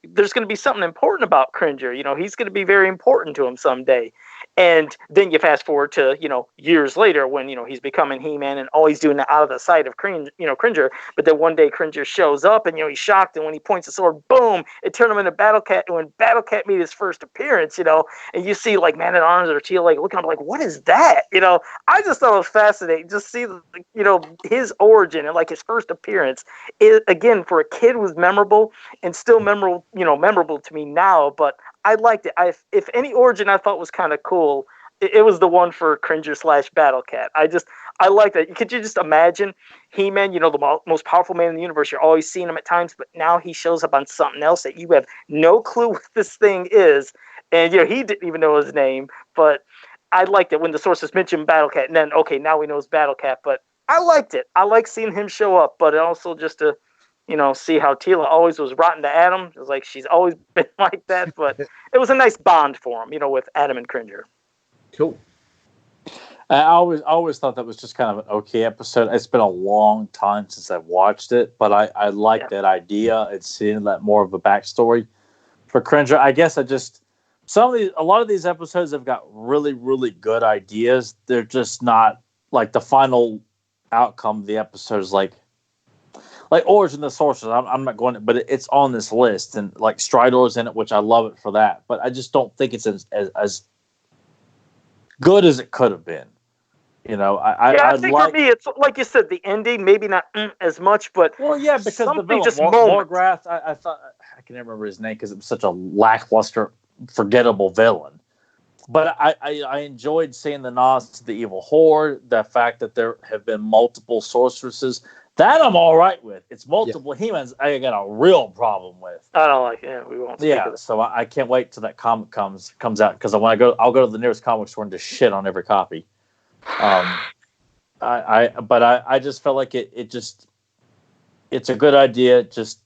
there's going to be something important about Cringer. He's going to be very important to him someday. And then you fast forward to years later when he's becoming He-Man and always doing it out of the sight of Cringer. But then one day Cringer shows up and he's shocked, and when he points the sword, boom! It turned him into Battle Cat. And when Battle Cat made his first appearance, and you see like Man at Arms or Teal like looking up like, what is that? I just thought it was fascinating. Just see his origin and like his first appearance. It, again, for a kid, was memorable and still memorable to me now. But I liked it. If any origin I thought was kind of cool, it was the one for Cringer / Battle Cat. I like that. Could you just imagine He-Man, the most powerful man in the universe? You're always seeing him at times, but now he shows up on something else that you have no clue what this thing is. And, he didn't even know his name. But I liked it when the Sorceress mentioned Battle Cat. And then, okay, now we know it's Battle Cat. But I liked it. I like seeing him show up. But also just to see how Tila always was rotten to Adam. It was like she's always been like that, but it was a nice bond for him, with Adam and Cringer. Cool. I always thought that was just kind of an okay episode. It's been a long time since I've watched it, but I like that idea. It's seeing that more of a backstory for Cringer. I guess a lot of these episodes have got really, really good ideas. They're just not like the final outcome of the episode is like Origin of the Sorceress. I'm not going to, but it's on this list, and like Stridor's in it, which I love it for that. But I just don't think it's as good as it could have been. I think for me, it's like you said, the ending maybe not as much, but because the villain just Morgrath, I thought I can never remember his name because it was such a lackluster, forgettable villain. But I enjoyed seeing the nods to the evil horde, the fact that there have been multiple sorceresses. That I'm all right with. It's multiple He-Mans I got a real problem with. I don't like it. We won't speak of it. So I can't wait till that comic comes out, because I'll go to the nearest comic store and just shit on every copy. I just felt like it's a good idea, just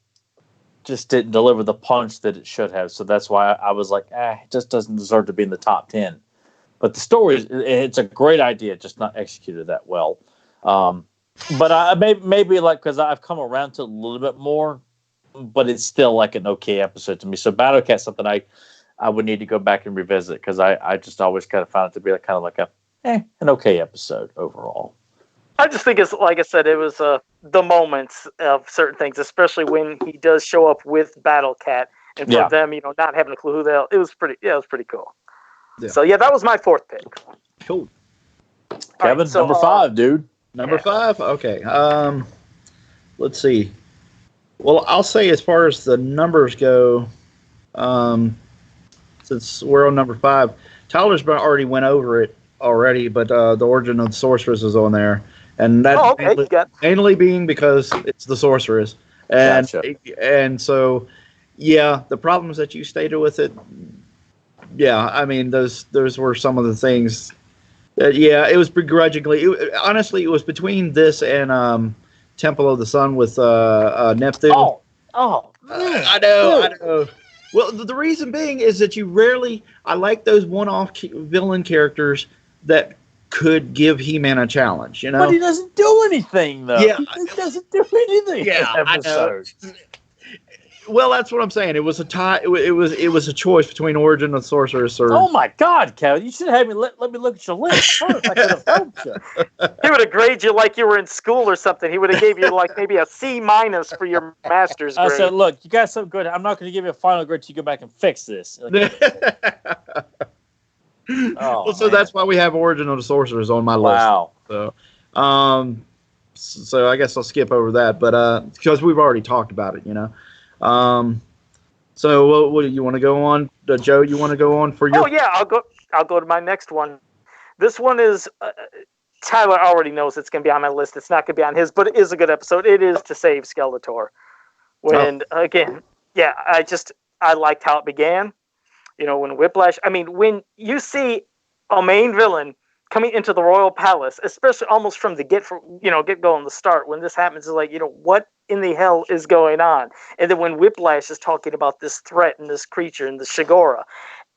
didn't deliver the punch that it should have. So that's why I was like, it just doesn't deserve to be in the top 10. But the story, it's a great idea, just not executed that well. But I maybe like, because I've come around to it a little bit more, but it's still like an okay episode to me. So Battle Cat's something I would need to go back and revisit, because I just always kind of found it to be an okay episode overall. I just think it's, like I said, it was the moments of certain things, especially when he does show up with Battle Cat, and for them, not having a clue who the hell, it was pretty cool. Yeah. So that was my fourth pick. Cool. Kevin, right, number 5, dude. Number 5? Okay. Let's see. Well, I'll say as far as the numbers go, since we're on number 5, Tyler's already went over it already, but the Origin of the Sorceress is on there. And that's mainly being because it's the Sorceress. And and so, the problems that you stated with it, those were some of the things. It was begrudgingly. Honestly, it was between this and Temple of the Sun with Neptune. I know. Well, the reason being is that I like those one-off villain characters that could give He-Man a challenge, But he doesn't do anything, though. Yeah, he doesn't do anything. Yeah, I know. Well, that's what I'm saying. It was a tie. It was a choice between Origin of the Sorceress or. Oh my God, Kevin! You should have had me let me look at your list first. I could have helped you. He would have graded you like you were in school or something. He would have gave you maybe a C- for your master's grade. I said, "Look, you got so good. I'm not going to give you a final grade till you go back and fix this." So that's why we have Origin of the Sorceress on my list. Wow. So I guess I'll skip over that, but because we've already talked about it, So what do you want to go on? Joe, you want to go on for your? Oh yeah, I'll go to my next one. This one is Tyler already knows it's going to be on my list. It's not going to be on his, but it is a good episode. It is To Save Skeletor. When again, yeah, I liked how it began. You know, when Whiplash. I mean, when you see a main villain coming into the royal palace, especially almost from the get go in the start, when this happens, is like, what in the hell is going on? And then when Whiplash is talking about this threat and this creature and the Shigora.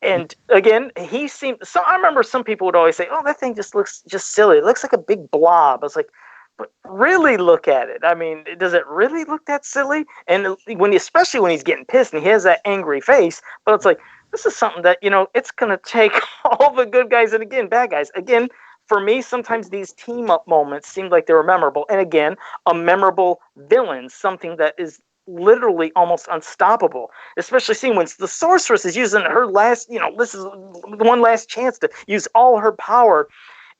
And again, he seemed. So I remember some people would always say, "Oh, that thing just looks just silly. It looks like a big blob." I was like, "But really look at it. I mean, does it really look that silly?" And especially when he's getting pissed and he has that angry face. But it's like, this is something that it's gonna take all the good guys and again bad guys. Again, for me, sometimes these team up moments seemed like they were memorable. And again, a memorable villain, something that is literally almost unstoppable, especially seeing when the sorceress is using her last, this is one last chance to use all her power.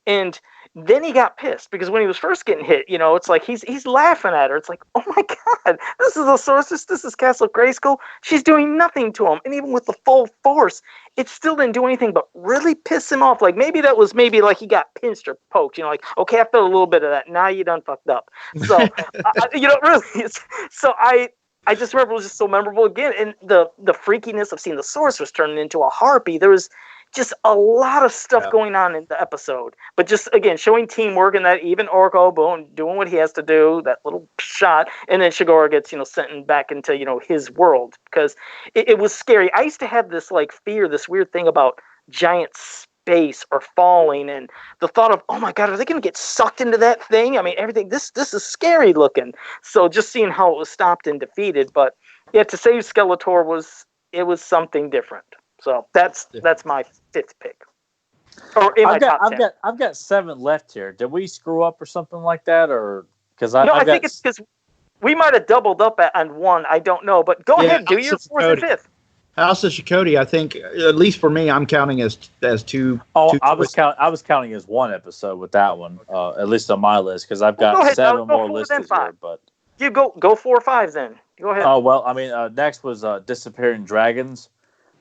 And then he got pissed because when he was first getting hit, it's like he's laughing at her. It's like, oh my God, this is a sorceress. This is Castle Grayskull. She's doing nothing to him. And even with the full force, it still didn't do anything but really piss him off. Like maybe that was like he got pinched or poked, like, okay, I felt a little bit of that. Now you done fucked up. So, really, so I just remember it was just so memorable again. And the freakiness of seeing the sorceress turning into a harpy, there was just a lot of stuff going on in the episode. But just, again, showing teamwork and that even Orko Boone doing what he has to do, that little shot, and then Shigora gets, sent back into, his world. Because it was scary. I used to have this, fear, this weird thing about giant space or falling, and the thought of, oh my God, are they going to get sucked into that thing? I mean, everything, this is scary looking. So just seeing how it was stopped and defeated. But yeah, To Save Skeletor was something different. So that's my fifth pick. Or in my top 10. I've got 7 left here. Did we screw up or something like that, or because I think it's because we might have doubled up on one. I don't know, but go ahead, do your 4th and 5th. House of Shakoti, I think, at least for me, I'm counting as two. Oh, I was counting as one episode with that one, at least on my list, because I've got 7 more listed here. But you go 4 or 5 then. Go ahead. Oh well, I mean, next was Disappearing Dragons.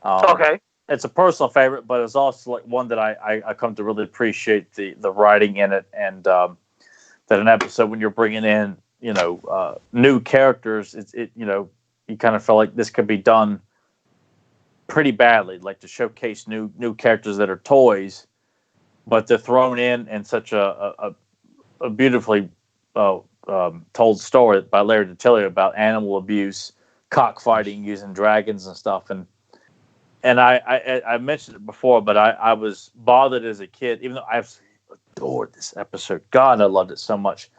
Okay. It's a personal favorite, but it's also one that I come to really appreciate the writing in it, and that an episode when you're bringing in new characters, you kind of feel like this could be done pretty badly, like to showcase new characters that are toys, but they're thrown in such a beautifully told story by Larry DiTillio about animal abuse, cockfighting using dragons and stuff, and I mentioned it before, but I was bothered as a kid, even though I've adored this episode. God, I loved it so much.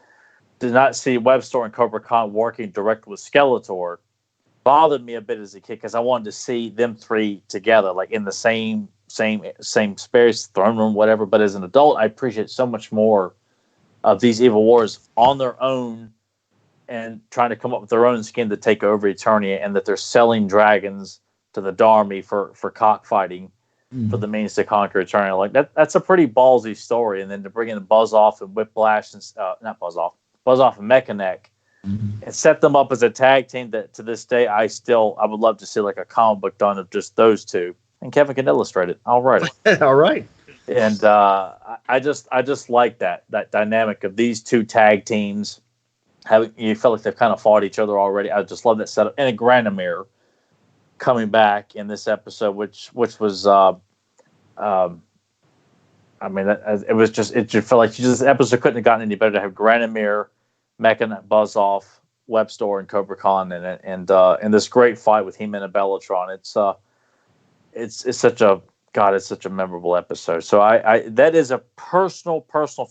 Did not see Webstor and Cobra Khan working directly with Skeletor. Bothered me a bit as a kid because I wanted to see them 3 together, like in the same space, throne room, whatever. But as an adult, I appreciate so much more of these evil warriors on their own and trying to come up with their own skin to take over Eternia, and that they're selling dragons to the Dharmi for cockfighting for the means to conquer Eternia. Like that's a pretty ballsy story. And then to bring in Buzz Off and Whiplash and not Buzz Off and Mechaneck, and set them up as a tag team that to this day I would love to see like a comic book done of just those two. And Kevin can illustrate it. I'll write it. All right. And I just like that dynamic of these two tag teams. You feel like they've kind of fought each other already. I just love that setup. And a Granomir coming back in this episode, which was it just felt like this episode couldn't have gotten any better to have Granomir, Mechaneck, Buzz Off, Webstor, and Cobra Khan in it, and this great fight with He-Man and Bellatron. It's such a memorable episode. So I that is a personal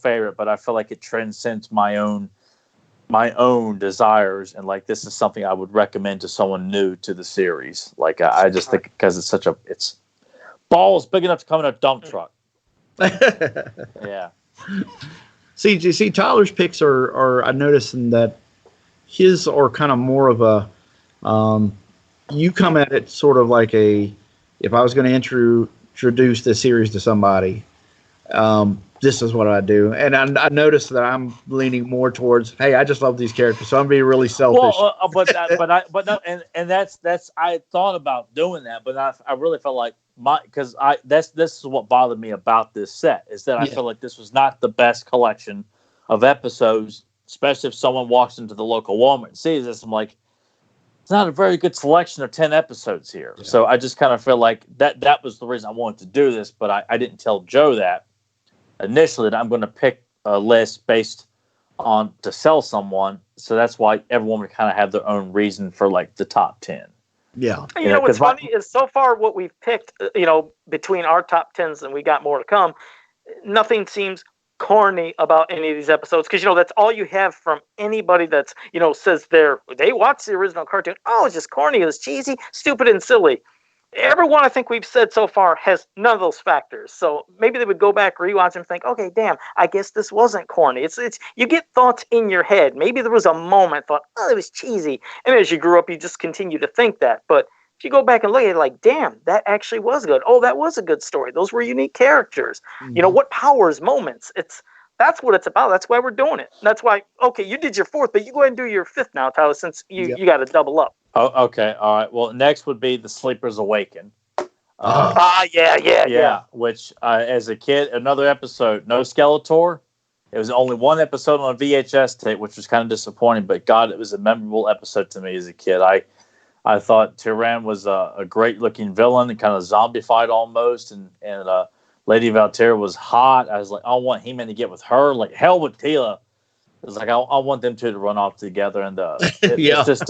favorite, but I feel like it transcends my own desires, and like this is something I would recommend to someone new to the series. Like I just think because it's balls big enough to come in a dump truck. Yeah. See, Tyler's picks are I noticed in that his are kind of more of a you come at it sort of like if I was going to introduce this series to somebody, this is what I do. And I noticed that I'm leaning more towards, hey, I just love these characters, so I'm being really selfish. Well, but no, and that's I thought about doing that, but I really felt like this is what bothered me about this set is that I feel like this was not the best collection of episodes, especially if someone walks into the local Walmart and sees this. I'm like, it's not a very good selection of 10 episodes here. Yeah. So I just kind of feel like that was the reason I wanted to do this, but I didn't tell Joe that initially that I'm going to pick a list based on to sell someone. So that's why everyone would kind of have their own reason for like the top 10. Yeah. You know what's funny is so far what we've picked, between our top 10s and we got more to come, nothing seems corny about any of these episodes, because that's all you have from anybody that's says they watch the original cartoon. Oh, it's just corny, it's cheesy, stupid, and silly. Everyone I think we've said so far has none of those factors. So maybe they would go back, rewatch, and think, okay, damn, I guess this wasn't corny. It's you get thoughts in your head. Maybe there was a moment thought, oh, it was cheesy, and as you grew up, you just continue to think that. But if you go back and look at it, like, damn, that actually was good. Oh, that was a good story. Those were unique characters. Mm-hmm. What powers moments? That's what it's about. That's why we're doing it. That's why, okay, you did your fourth, but you go ahead and do your fifth now, Tyler, since you got to double up. Oh, okay. All right. Well, next would be The Sleepers Awaken. Yeah. Which, as a kid, another episode, no Skeletor. It was only one episode on a VHS tape, which was kind of disappointing, but God, it was a memorable episode to me as a kid. I thought Tyrann was a great-looking villain, kind of zombified almost, and Lady Valkyria was hot. I was like, I want He-Man to get with her. Like, hell with Tila. It was like, I want them two to run off together. And it's just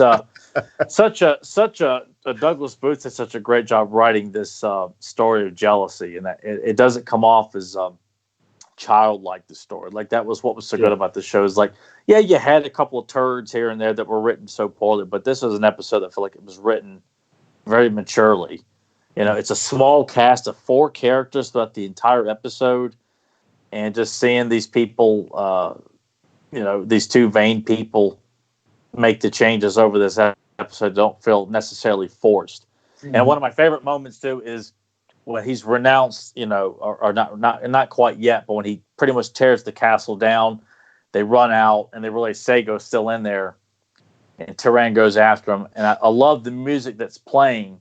such a Douglas Booth did such a great job writing this story of jealousy, and that it doesn't come off as childlike, the story. Like, that was what was so good about the show. Is like, yeah, you had a couple of turds here and there that were written so poorly, but this was an episode that I feel like it was written very maturely. It's a small cast of 4 characters throughout the entire episode, and just seeing these people, these 2 vain people make the changes over this episode don't feel necessarily forced. Mm-hmm. And one of my favorite moments too is when he's renounced, or not quite yet, but when he pretty much tears the castle down, they run out and they realize Sego's still in there, and Tyrann goes after him. And I love the music that's playing,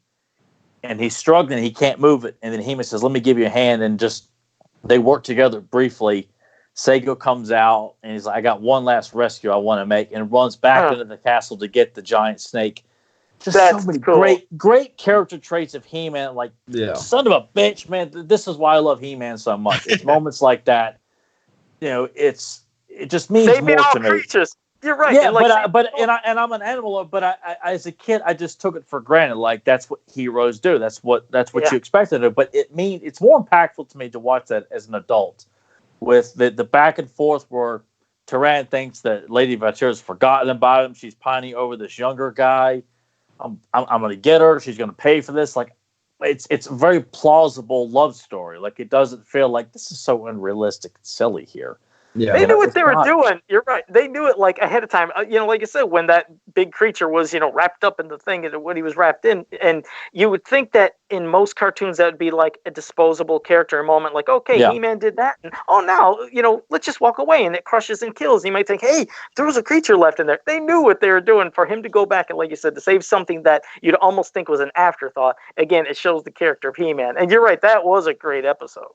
and he's struggling, he can't move it, and then He-Man says, "Let me give you a hand," and just they work together briefly. Sego comes out, and he's like, I got one last rescue I want to make, and runs back into the castle to get the giant snake. That's so many great character traits of He-Man. Like, son of a bitch, man. This is why I love He-Man so much. It's moments like that. It just means Saving more all to me. Creatures. You're right. Yeah, and I'm an animal, but I as a kid, I just took it for granted. Like, that's what heroes do. That's what you expected of. But it's more impactful to me to watch that as an adult. With the back and forth where Tyrann thinks that Lady Valkyria's forgotten about him. She's pining over this younger guy. I'm going to get her. She's going to pay for this. Like, it's a very plausible love story. Like, it doesn't feel like this is so unrealistic and silly here. Yeah, they knew what they were doing. You're right. They knew it like ahead of time. Like I said, when that big creature was, wrapped up in the thing and what he was wrapped in, and you would think that in most cartoons that would be like a disposable character moment, like, okay, He-Man did that, and now let's just walk away, and it crushes and kills. You might think, hey, there was a creature left in there. They knew what they were doing. For him to go back and, like you said, to save something that you'd almost think was an afterthought. Again, it shows the character of He-Man, and you're right. That was a great episode.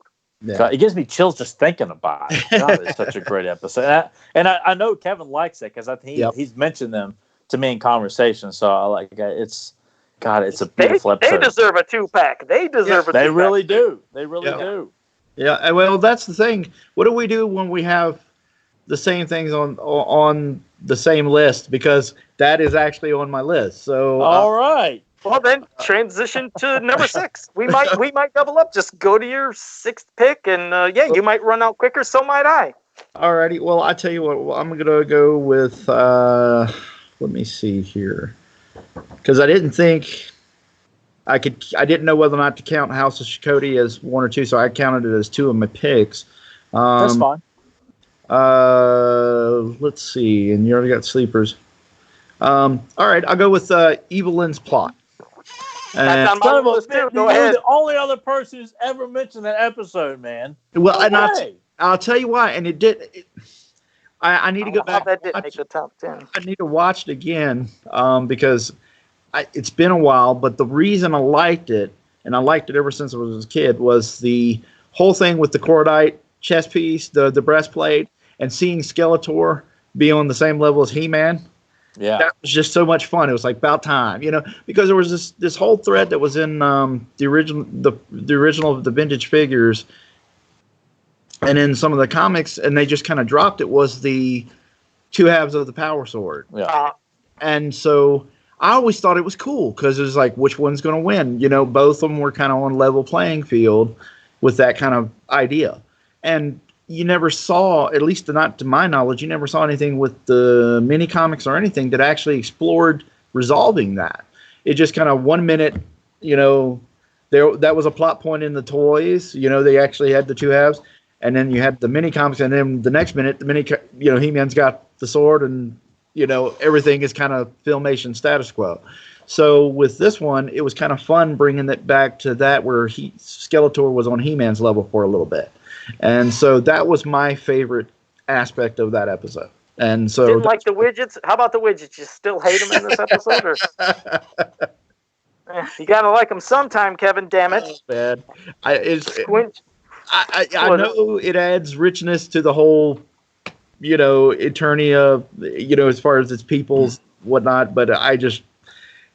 Yeah. It gives me chills just thinking about it. God, it's such a great episode. And I know Kevin likes it because I think he's mentioned them to me in conversation. So I like it's a beautiful episode. They deserve a 2-pack. They deserve a 2-pack. They really do. They really do. Yeah. Well, that's the thing. What do we do when we have the same things on the same list? Because that is actually on my list. So all right. Well, then transition to number 6. We might double up. Just go to your 6th pick, and you might run out quicker. So might I. Alrighty. Well, I tell you what. I'm gonna go with. Let me see here, because I didn't think I didn't know whether or not to count House of Shakoti as 1 or 2, so I counted it as 2 of my picks. That's fine. Let's see. And you already got Sleepers. All right. I'll go with Evelyn's Plot. That's on my list too. Go ahead. You're the only other person who's ever mentioned that episode, man. Well, no way. I'll tell you why. And it did. I need to go back. That didn't make the top 10. I need to watch it again because it's been a while. But the reason I liked it, and I liked it ever since I was a kid, was the whole thing with the cordite chest piece, the breastplate, and seeing Skeletor be on the same level as He-Man. Yeah, that was just so much fun. It was like about time, because there was this whole thread that was in the original of the vintage figures, and in some of the comics, and they just kind of dropped it, was the two halves of the Power Sword. Yeah, and so I always thought it was cool because it was like, which one's going to win? Both of them were kind of on level playing field with that kind of idea, and you never saw, at least not to my knowledge, you never saw anything with the mini comics or anything that actually explored resolving that. It just kind of 1 minute, that was a plot point in the toys. They actually had the two halves, and then you had the mini comics, and then the next minute, He-Man's got the sword, and everything is kind of Filmation status quo. So with this one, it was kind of fun bringing it back to that where Skeletor was on He-Man's level for a little bit. And so that was my favorite aspect of that episode. And so didn't like the widgets. How about the widgets? You still hate them in this episode, or you gotta like them sometime, Kevin? Damn it! Bad. I know it adds richness to the whole, Eternia, as far as its people's whatnot. But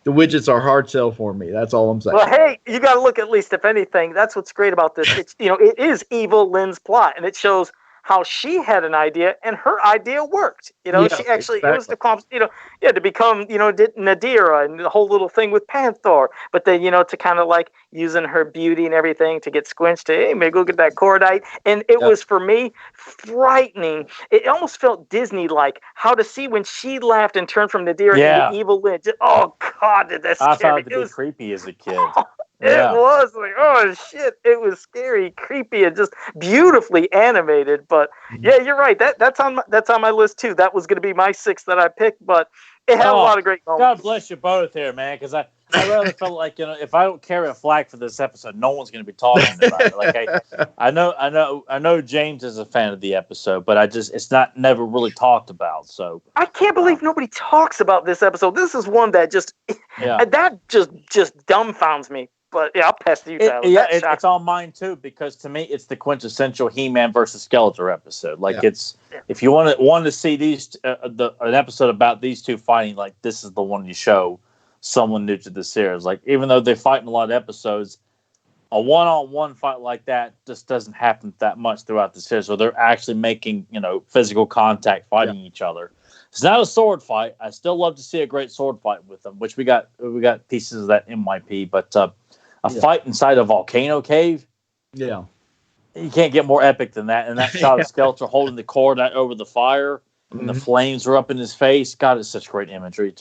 the widgets are hard sell for me. That's all I'm saying. Well, hey, you got to look, at least, if anything, that's what's great about this. It's, it is Evil Lynn's plot, and it shows how she had an idea and her idea worked. She actually, exactly. It was to become, Nadira and the whole little thing with Panther. But then, to kind of like using her beauty and everything to get squinched to, hey, maybe go get that cordite. And it was, for me, frightening. It almost felt Disney-like how to see when she laughed and turned from Nadira into Evil Lynn. Oh, God, did that scare me. I found it to be creepy as a kid. It was like, oh shit! It was scary, creepy, and just beautifully animated. But yeah, you're right. That's on my list too. That was going to be my 6 that I picked, but it had a lot of great moments. God bless you both here, man. Because I really felt like if I don't carry a flag for this episode, no one's going to be talking about it. Like I know James is a fan of the episode, but it's never really talked about. So I can't believe nobody talks about this episode. This is one that just dumbfounds me. But yeah, I'll pass to you, Tyler. It's on mine too, because to me it's the quintessential He-Man versus Skeletor episode. Like it's if you want to see these an episode about these two fighting, like this is the one you show someone new to the series. Like even though they fight in a lot of episodes, a one-on-one fight like that just doesn't happen that much throughout the series. So they're actually making physical contact, fighting each other. It's not a sword fight. I still love to see a great sword fight with them, which we got pieces of that MYP, but. A fight inside a volcano cave. Yeah. You can't get more epic than that. And that shot of Skeletor holding the cord over the fire and the flames were up in his face. God, it's such great imagery.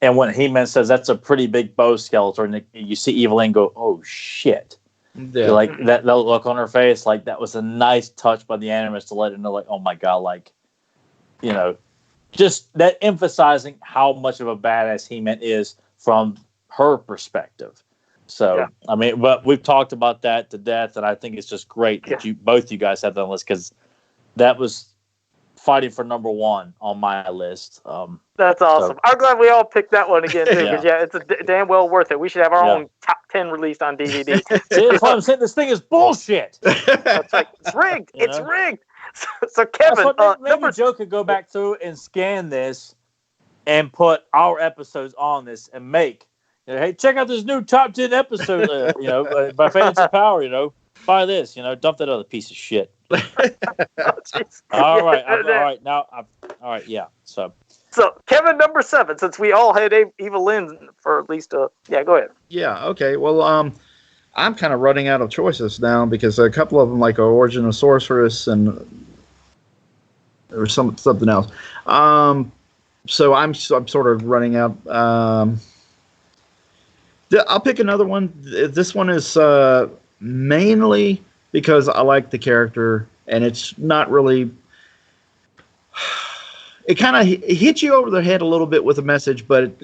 And when He-Man says that's a pretty big bow, Skeletor, and you see Evil Lynn go, oh shit. Yeah. Like that look on her face, like that was a nice touch by the animators to let her know, like, oh my God, like, just that emphasizing how much of a badass He-Man is from her perspective. So, I mean, but we've talked about that to death, and I think it's just great that both you guys have that on the list, because that was fighting for number 1 on my list. That's awesome. I'm glad we all picked that one again, too, because, it's damn well worth it. We should have our own top 10 released on DVD. See, that's why I'm saying this thing is bullshit. That's right. It's rigged. It's rigged. So Kevin, maybe Joe could go back through and scan this and put our episodes on this and make, hey, check out this new top 10 episode, by Fantasy Power, buy this, dump that other piece of shit. All right. So Kevin, number 7, since we all had Evil Lynn for at least go ahead. Yeah. Okay. Well, I'm kind of running out of choices now because a couple of them, like Origin of Sorceress and or something else. So I'm sort of running out. I'll pick another one. This one is mainly because I like the character, and it's not really. It kind of hits you over the head a little bit with a message, but at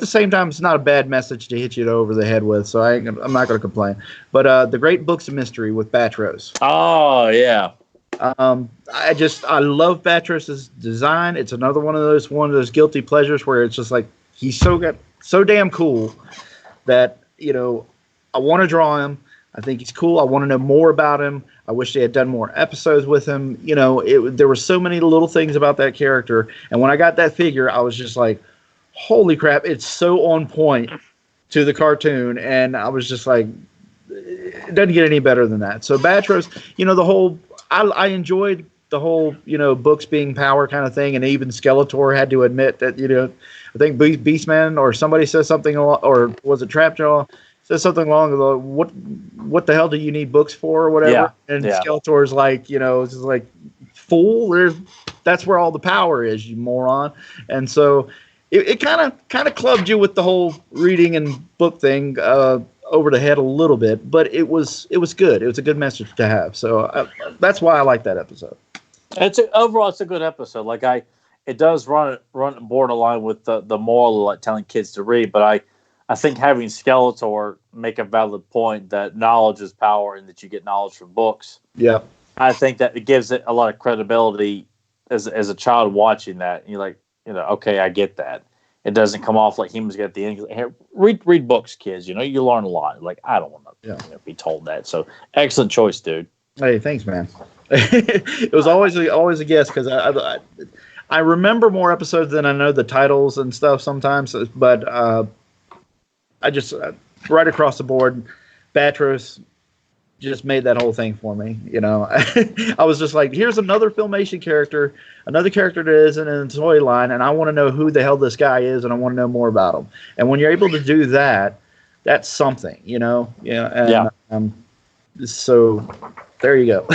the same time, it's not a bad message to hit you over the head with. So I'm not going to complain. But the Great Books of Mystery with Batros. Oh yeah. I love Batros's design. It's another one of those guilty pleasures where it's just like he's so damn cool that I want to draw him. I think he's cool. I want to know more about him. I wish they had done more episodes with him. There were so many little things about that character, and when I got that figure, I was just like, holy crap, it's so on point to the cartoon, and I was just like, it doesn't get any better than that. So Batros, I enjoyed the whole, books being power kind of thing, and even Skeletor had to admit that, I think Beastman or somebody says something, or was it Trapjaw, says something along the what the hell do you need books for or whatever? Yeah. And Skeletor's like, it's just like, fool, that's where all the power is, you moron. And so it kind of clubbed you with the whole reading and book thing over the head a little bit, but it was good. It was a good message to have. So that's why I like that episode. Overall, it's a good episode. Like it does run borderline with the moral of like telling kids to read, but I think having Skeletor make a valid point that knowledge is power and that you get knowledge from books. Yeah, I think that it gives it a lot of credibility as a child watching that. And you're like, okay, I get that. It doesn't come off like humans get the English. Here, read books, kids. You learn a lot. Like, I don't want to be told that. So excellent choice, dude. Hey, thanks, man. It was always a guess because I remember more episodes than I know the titles and stuff sometimes. But I just right across the board, Batros just made that whole thing for me. I was just like, here's another Filmation character, another character that isn't in the toy line, and I want to know who the hell this guy is, and I want to know more about him. And when you're able to do that, that's something, so there you go.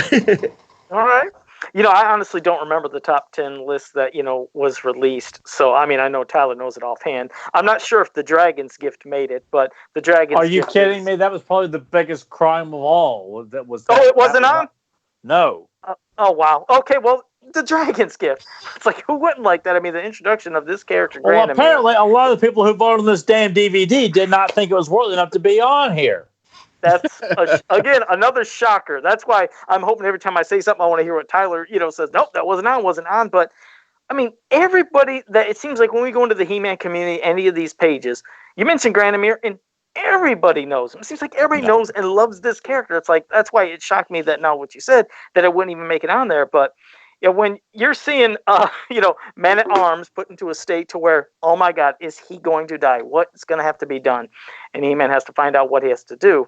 All right. I honestly don't remember the top 10 list that, was released. So, I mean, I know Tyler knows it offhand. I'm not sure if the Dragon's Gift made it, but the Dragon's Gift... Are you kidding me? That was probably the biggest crime of all. It wasn't on? No. Oh, wow. Okay, well, the Dragon's Gift. It's like, who wouldn't like that? I mean, the introduction of this character. Well, apparently, a lot of the people who voted on this damn DVD did not think it was worthy enough to be on here. That's, again, another shocker. That's why I'm hoping every time I say something, I want to hear what Tyler, says. Nope, that wasn't on. But, I mean, everybody that it seems like when we go into the He-Man community, any of these pages, you mentioned Granamere, and everybody knows him. It seems like everybody knows and loves this character. It's like, that's why it shocked me that now what you said, that it wouldn't even make it on there. But, when you're seeing, Man-at-Arms put into a state to where, oh my God, is he going to die? What's going to have to be done? And He-Man has to find out what he has to do.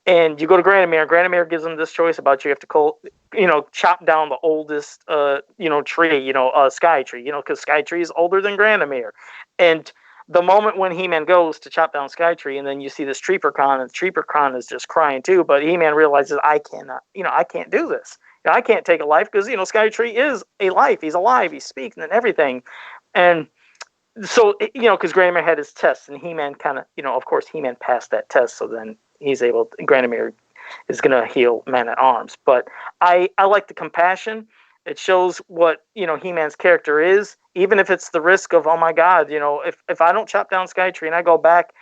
And you go to Granamere. Granamere gives him this choice about you have to, chop down the oldest, tree, Sky Tree, because Sky Tree is older than Granamere. And the moment when He-Man goes to chop down Sky Tree, and then you see this Treepercon, and Treepercon is just crying too, but He-Man realizes, I cannot, I can't do this. I can't take a life because, Sky Tree is a life. He's alive. He's speaking and everything. And so, because Granamere had his test, and He-Man kind of, of course, He-Man passed that test, so then he's able, Granamere is going to heal Man-at-Arms. But I like the compassion. It shows what, He-Man's character is, even if it's the risk of, oh my God, if I don't chop down Sky Tree and I go back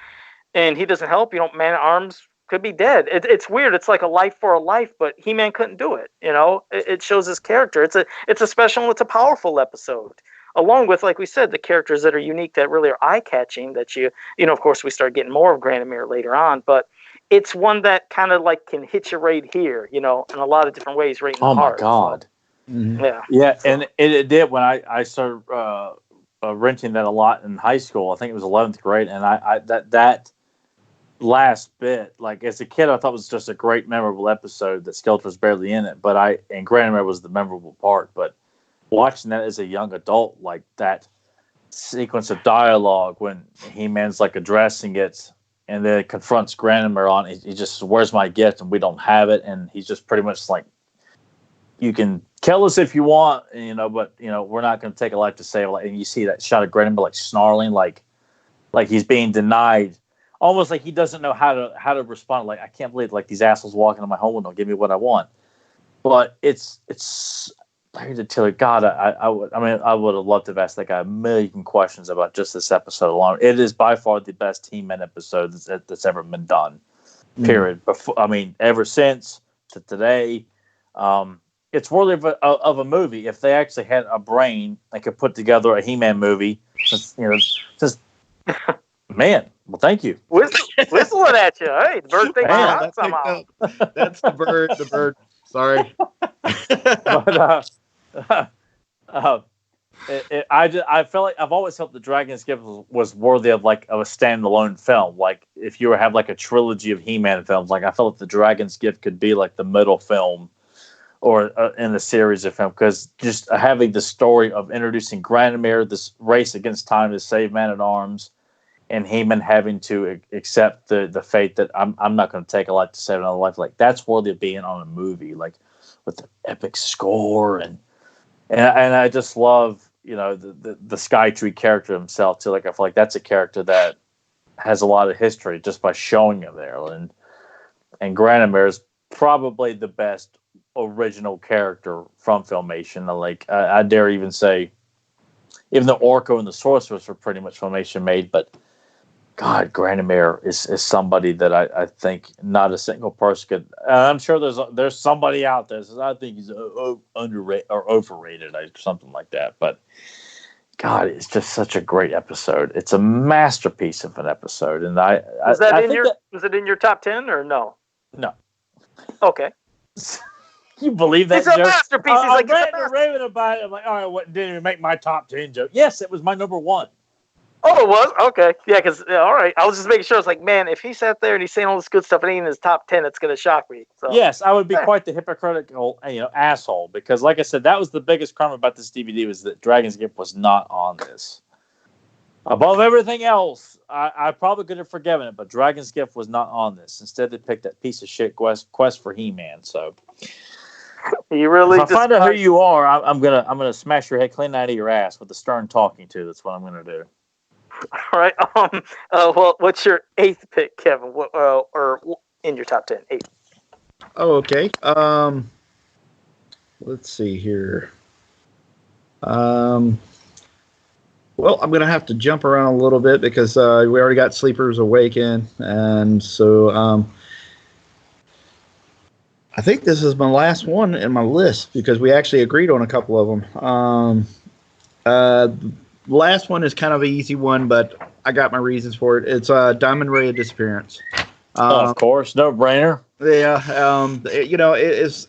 and he doesn't help, Man-at-Arms could be dead. It's weird. It's like a life for a life, but He-Man couldn't do it. It shows his character. It's a special, it's a powerful episode. Along with, like we said, the characters that are unique, that really are eye-catching, that of course, we start getting more of Granamere later on, but it's one that kind of like can hit you right here, in a lot of different ways, right in the heart. Oh my God. So, yeah. Yeah, and it did when I started renting that a lot in high school. I think it was 11th grade, and I that last bit, like as a kid, I thought it was just a great, memorable episode that Skeletor was barely in it, and Granamere was the memorable part. But watching that as a young adult, like that sequence of dialogue when He-Man's like addressing it, and then it confronts Granamere on, he just, where's my gift? And we don't have it, and he's just pretty much like, you can kill us if you want, but we're not going to take a life to save. And you see that shot of Granamere like snarling, like he's being denied. Almost like he doesn't know how to respond. Like, I can't believe like these assholes walking in my home and don't give me what I want. But it's I to tell you, God, I would have loved to have asked that guy a million questions about just this episode alone. It is by far the best He-Man episode that's ever been done. Period. Before, ever since to today, it's worthy of a movie if they actually had a brain that could put together a He-Man movie. Man, well, thank you. Whistling at you. Hey, the bird thinks you're hot somehow. That's the bird. The bird. Sorry. But I felt like I've always felt the Dragon's Gift was worthy of like of a standalone film. Like if you have like a trilogy of He-Man films, like I felt like the Dragon's Gift could be like the middle film or in the series of film, because just having the story of introducing Granomir, this race against time to save Man-at-Arms, and He-Man having to accept the fate that I'm not going to take a life to save another life. Like that's worthy of being on a movie, like with the epic score and I just love, you know, the Skytree character himself too. Like I feel like that's a character that has a lot of history just by showing him there, and Granomir is probably the best original character from Filmation. Like I dare even say, even though Orko and the Sorceress were pretty much Filmation made, but God, Granomir is somebody that I think not a single person could. I'm sure there's somebody out there that says I think he's underrated or overrated or something like that. But God, it's just such a great episode. It's a masterpiece of an episode, and was it in your top 10 or no? No. Okay. You believe that? It's a masterpiece. He's like, raving about it. I'm like, all right, what didn't even make my top 10 joke? Yes, it was my number 1. Oh, it was? Okay. Yeah, because, all right. I was just making sure. I was like, man, if he sat there and he's saying all this good stuff and ain't in his top 10, it's going to shock me. So. Yes, I would be quite the hypocritical, asshole. Because, like I said, that was the biggest crime about this DVD was that Dragon's Gift was not on this. Above everything else, I probably could have forgiven it, but Dragon's Gift was not on this. Instead, they picked that piece of shit Quest for He-Man. So, you really? If I find out who you are, I'm gonna smash your head clean out of your ass with a stern talking to. That's what I'm gonna do. All right. Well, what's your 8th pick, Kevin? Or in your top 10? 8. Oh, okay. Let's see here. Well, I'm gonna have to jump around a little bit because we already got Sleepers Awaken, and so I think this is my last one in my list because we actually agreed on a couple of them. Last one is kind of an easy one, but I got my reasons for it. It's Diamond Ray of Disappearance. Of course, no brainer. Yeah, it's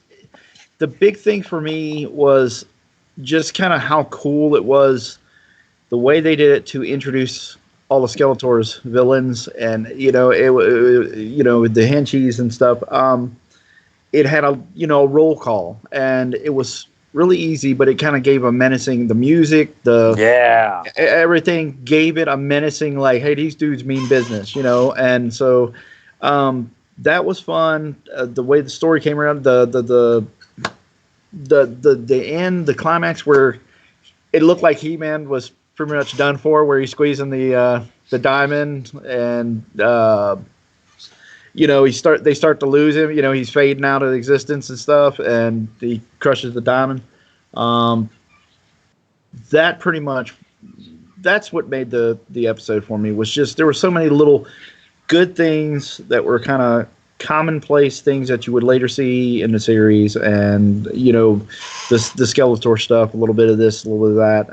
the big thing for me was just kind of how cool it was, the way they did it to introduce all the Skeletor's villains, and the henchies and stuff. It had a roll call, and it was really easy, but it kind of gave a menacing. The music, everything gave it a menacing, like, hey, these dudes mean business, And so that was fun. The way the story came around, the end, the climax where it looked like He-Man was pretty much done for, where he's squeezing the diamond, and they start to lose him. He's fading out of existence and stuff, and he crushes the diamond. That pretty much, that's what made the episode for me, was just there were so many little good things that were kind of commonplace things that you would later see in the series, and the Skeletor stuff, a little bit of this, a little bit of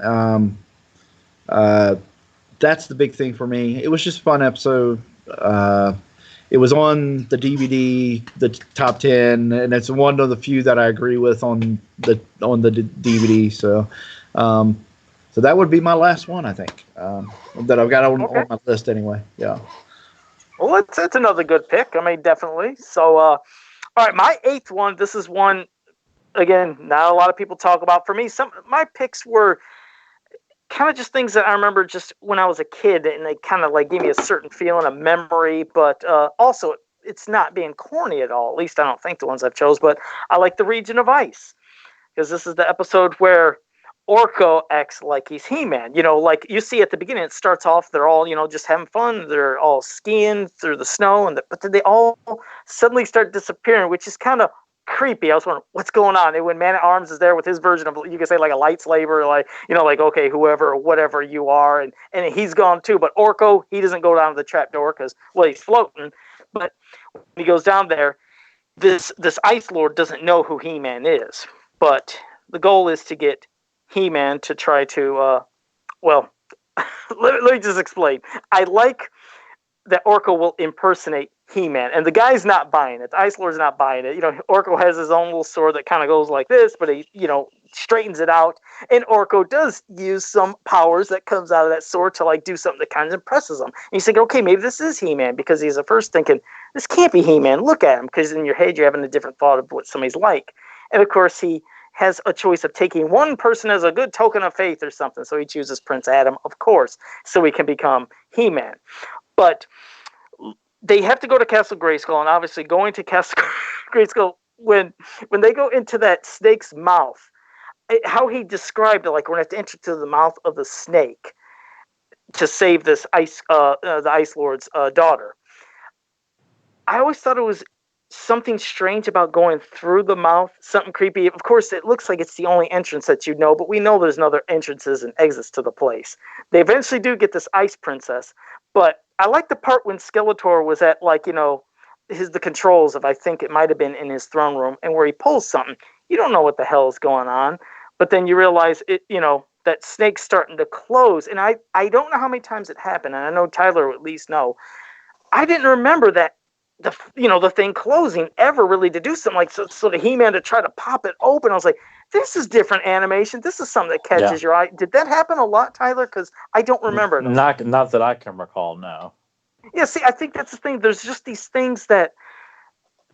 that. That's the big thing for me. It was just a fun episode. It was on the DVD, the top 10, and it's one of the few that I agree with on the DVD. So that would be my last one, I think, that I've got on my list anyway. Yeah. Well, that's another good pick. I mean, definitely. So, all right, my 8th one. This is one, again, not a lot of people talk about. For me, my picks were kind of just things that I remember just when I was a kid, and they kind of like gave me a certain feeling, a memory, but also it's not being corny at all. At least I don't think the ones I've chose, but I like the Region of Ice, because this is the episode where Orko acts like he's He-Man. Like you see at the beginning, it starts off, they're all, just having fun. They're all skiing through the snow, but then they all suddenly start disappearing, which is kind of creepy. I was wondering what's going on. And when Man-at-Arms is there with his version of, you can say, like a lightsaber, like, like, okay, whoever or whatever you are, and he's gone too. But Orko, he doesn't go down to the trap door because, well, he's floating. But when he goes down there, this Ice Lord doesn't know who He-Man is. But the goal is to get He-Man to try to, let me just explain. I like that Orko will impersonate He-Man, and the guy's not buying it. The Ice Lord's not buying it. Orko has his own little sword that kind of goes like this, but he, straightens it out. And Orko does use some powers that comes out of that sword to like do something that kind of impresses him. And you think, okay, maybe this is He-Man, because he's at first thinking, this can't be He-Man. Look at him, because in your head you're having a different thought of what somebody's like. And of course he has a choice of taking one person as a good token of faith or something. So he chooses Prince Adam, of course, so he can become He-Man. But they have to go to Castle Grayskull, and obviously going to Castle Grayskull, when they go into that snake's mouth, how he described it, like we're going to have to enter to the mouth of the snake to save this the Ice Lord's daughter. I always thought it was something strange about going through the mouth, something creepy. Of course, it looks like it's the only entrance that you know, but we know there's other entrances and exits to the place. They eventually do get this ice princess, but I like the part when Skeletor was at, like, the controls of, I think it might have been in his throne room, and where he pulls something. You don't know what the hell is going on, but then you realize it, that snake's starting to close. And I don't know how many times it happened, and I know Tyler would at least know. I didn't remember that the thing closing ever really to do something like so the He-Man to try to pop it open. I was like, this is different animation. This is something that catches your eye. Did that happen a lot, Tyler? Because I don't remember it. Not that I can recall, no. Yeah, see, I think that's the thing. There's just these things that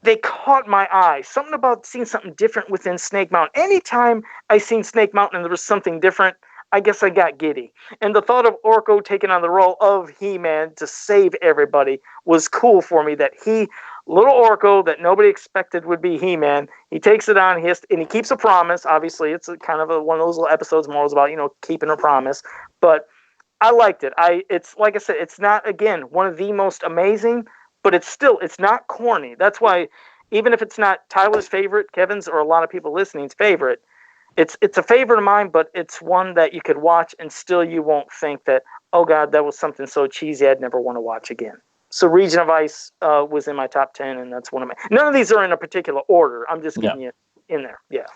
they caught my eye. Something about seeing something different within Snake Mountain. Anytime I seen Snake Mountain and there was something different, I guess I got giddy. And the thought of Orko taking on the role of He-Man to save everybody was cool for me. That little Orko that nobody expected would be He-Man, he takes it on, and he keeps a promise. Obviously, it's one of those little episodes more about, keeping a promise. But I liked it. It's like I said, it's not, again, one of the most amazing, but it's not corny. That's why, even if it's not Tyler's favorite, Kevin's, or a lot of people listening's favorite, it's a favorite of mine, but it's one that you could watch and still you won't think that, oh God, that was something so cheesy I'd never want to watch again. So Region of Ice was in my top 10, and that's one of my... None of these are in a particular order. I'm just getting you in there. Yeah.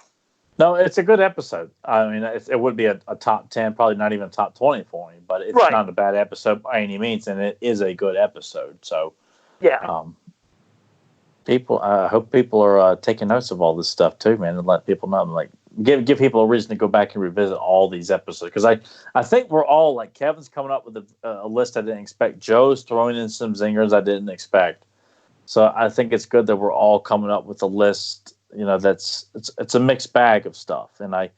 No, it's a good episode. I mean, it would be a top 10, probably not even a top 20 for me, but it's not a bad episode by any means, and it is a good episode. So, I hope people are taking notes of all this stuff too, man, and let people know. Like, give people a reason to go back and revisit all these episodes, because I think we're all, like, Kevin's coming up with a list I didn't expect. Joe's throwing in some zingers I didn't expect. So I think it's good that we're all coming up with a list. It's a mixed bag of stuff, and I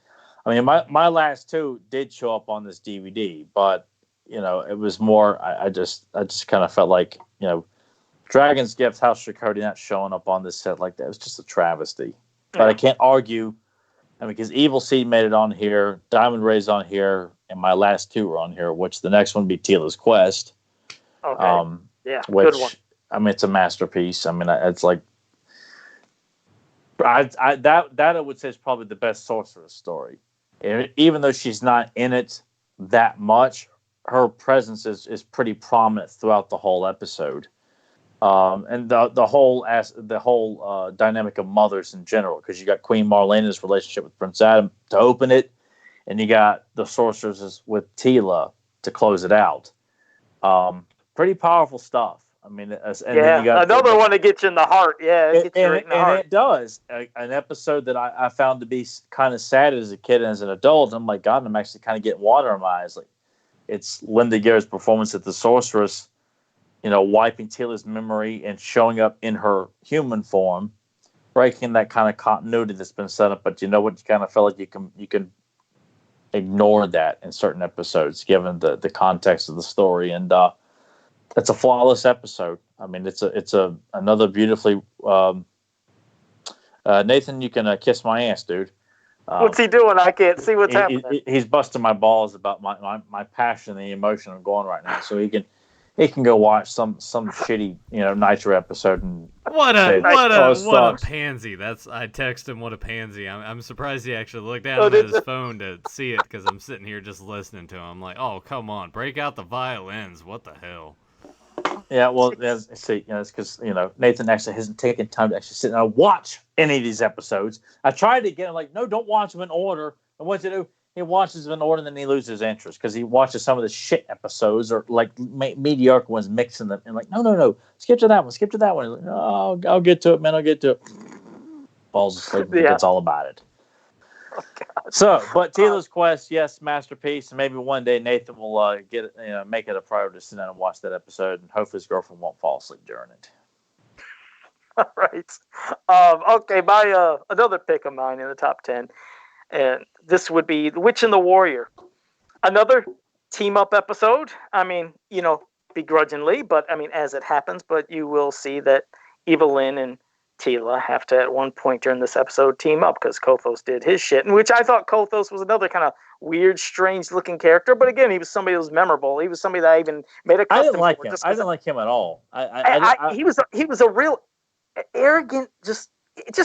mean my last two did show up on this DVD, but it was more. I just kind of felt like Dragon's Gift, House of Cody not showing up on this set like that was just a travesty. But I can't argue. I mean, because Evil Seed made it on here, Diamond Ray's on here, and my last two were on here. Which the next one would be Teela's Quest. Okay. Which, good one. I mean, it's a masterpiece. I mean, it's like. That I would say is probably the best Sorceress story. Even though she's not in it that much, her presence is pretty prominent throughout the whole episode. And the whole dynamic of mothers in general, because you got Queen Marlena's relationship with Prince Adam to open it, and you got the Sorceress with Teela to close it out. Pretty powerful stuff. I mean, then you got another one that gets you in the heart. Yeah, it gets you right in the heart. And it does. An episode that I found to be kind of sad as a kid and as an adult. I'm like, God, I'm actually kind of getting water in my eyes. Like, it's Linda Garrett's performance at the Sorceress, wiping Teela's memory and showing up in her human form, breaking that kind of continuity that's been set up. But you know what? You kind of feel like you can ignore that in certain episodes, given the context of the story. And it's a flawless episode. I mean, it's another beautifully. Nathan, you can kiss my ass, dude. What's he doing? I can't see what's happening. He's busting my balls about my passion and the emotion I'm going right now. So he can go watch some shitty Nitro episode and what a pansy. I text him what a pansy. I'm surprised he actually looked down at his phone to see it, because I'm sitting here just listening to him. I'm like, oh come on, break out the violins. What the hell? Yeah, well, see, it's because Nathan actually hasn't taken time to actually sit down and watch any of these episodes. I tried to get him like, no, don't watch them in order. And what to do? He watches them in order, and then he loses interest because he watches some of the shit episodes or like mediocre ones, mixing them and like, no, skip to that one, skip to that one. Like, oh, I'll get to it, man. I'll get to it. Falls asleep and forgets all about it. Oh, so, but Tila's Quest, yes, masterpiece, and maybe one day Nathan will make it a priority to sit down and watch that episode, and hopefully his girlfriend won't fall asleep during it. All right. Okay, my another pick of mine in the top 10, and this would be The Witch and the Warrior. Another team up episode. I mean, begrudgingly, but I mean, as it happens, but you will see that Evelyn and Tila have to, at one point during this episode, team up because Kothos did his shit, in which I thought Kothos was another kind of weird, strange-looking character. But again, he was somebody who was memorable. He was somebody that I even made a custom. I didn't like him. I didn't like him at all. He was a real arrogant, just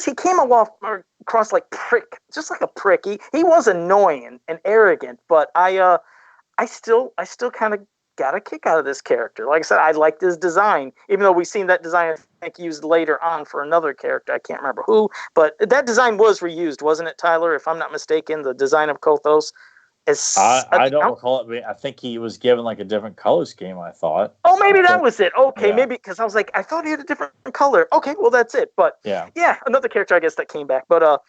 he came across like prick, just like a prick. He was annoying and arrogant, but I still kind of got a kick out of this character. Like I said, I liked his design, even though we've seen that design, I think, used later on for another character. I can't remember who, but that design was reused, wasn't it, Tyler? If I'm not mistaken, the design of Kothos. I don't recall it. I think he was given like a different color scheme, I thought. Oh, maybe that was it. Okay, maybe because I was like, I thought he had a different color. Okay, well, that's it. But yeah, another character, I guess, that came back. But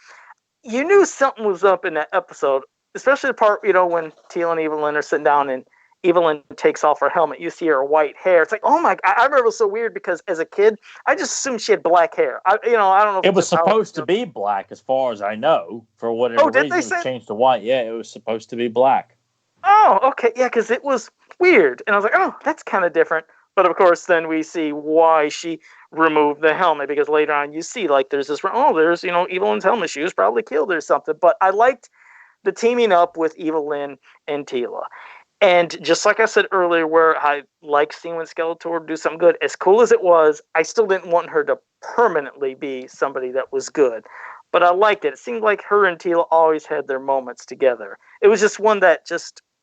you knew something was up in that episode, especially the part, when Teal and Evelyn are sitting down and Evelyn takes off her helmet. You see her white hair. It's like, oh my! I remember it was so weird because as a kid, I just assumed she had black hair. I don't know. If it was supposed to be black, as far as I know. For whatever reason, it was changed to white. Yeah, it was supposed to be black. Oh, okay, yeah, because it was weird, and I was like, oh, that's kind of different. But of course, then we see why she removed the helmet, because later on you see like there's Evelyn's helmet. She was probably killed or something. But I liked the teaming up with Evelyn and Tila. And just like I said earlier, where I like seeing when Skeletor do something good, as cool as it was, I still didn't want her to permanently be somebody that was good. But I liked it. It seemed like her and Tila always had their moments together. It was just one that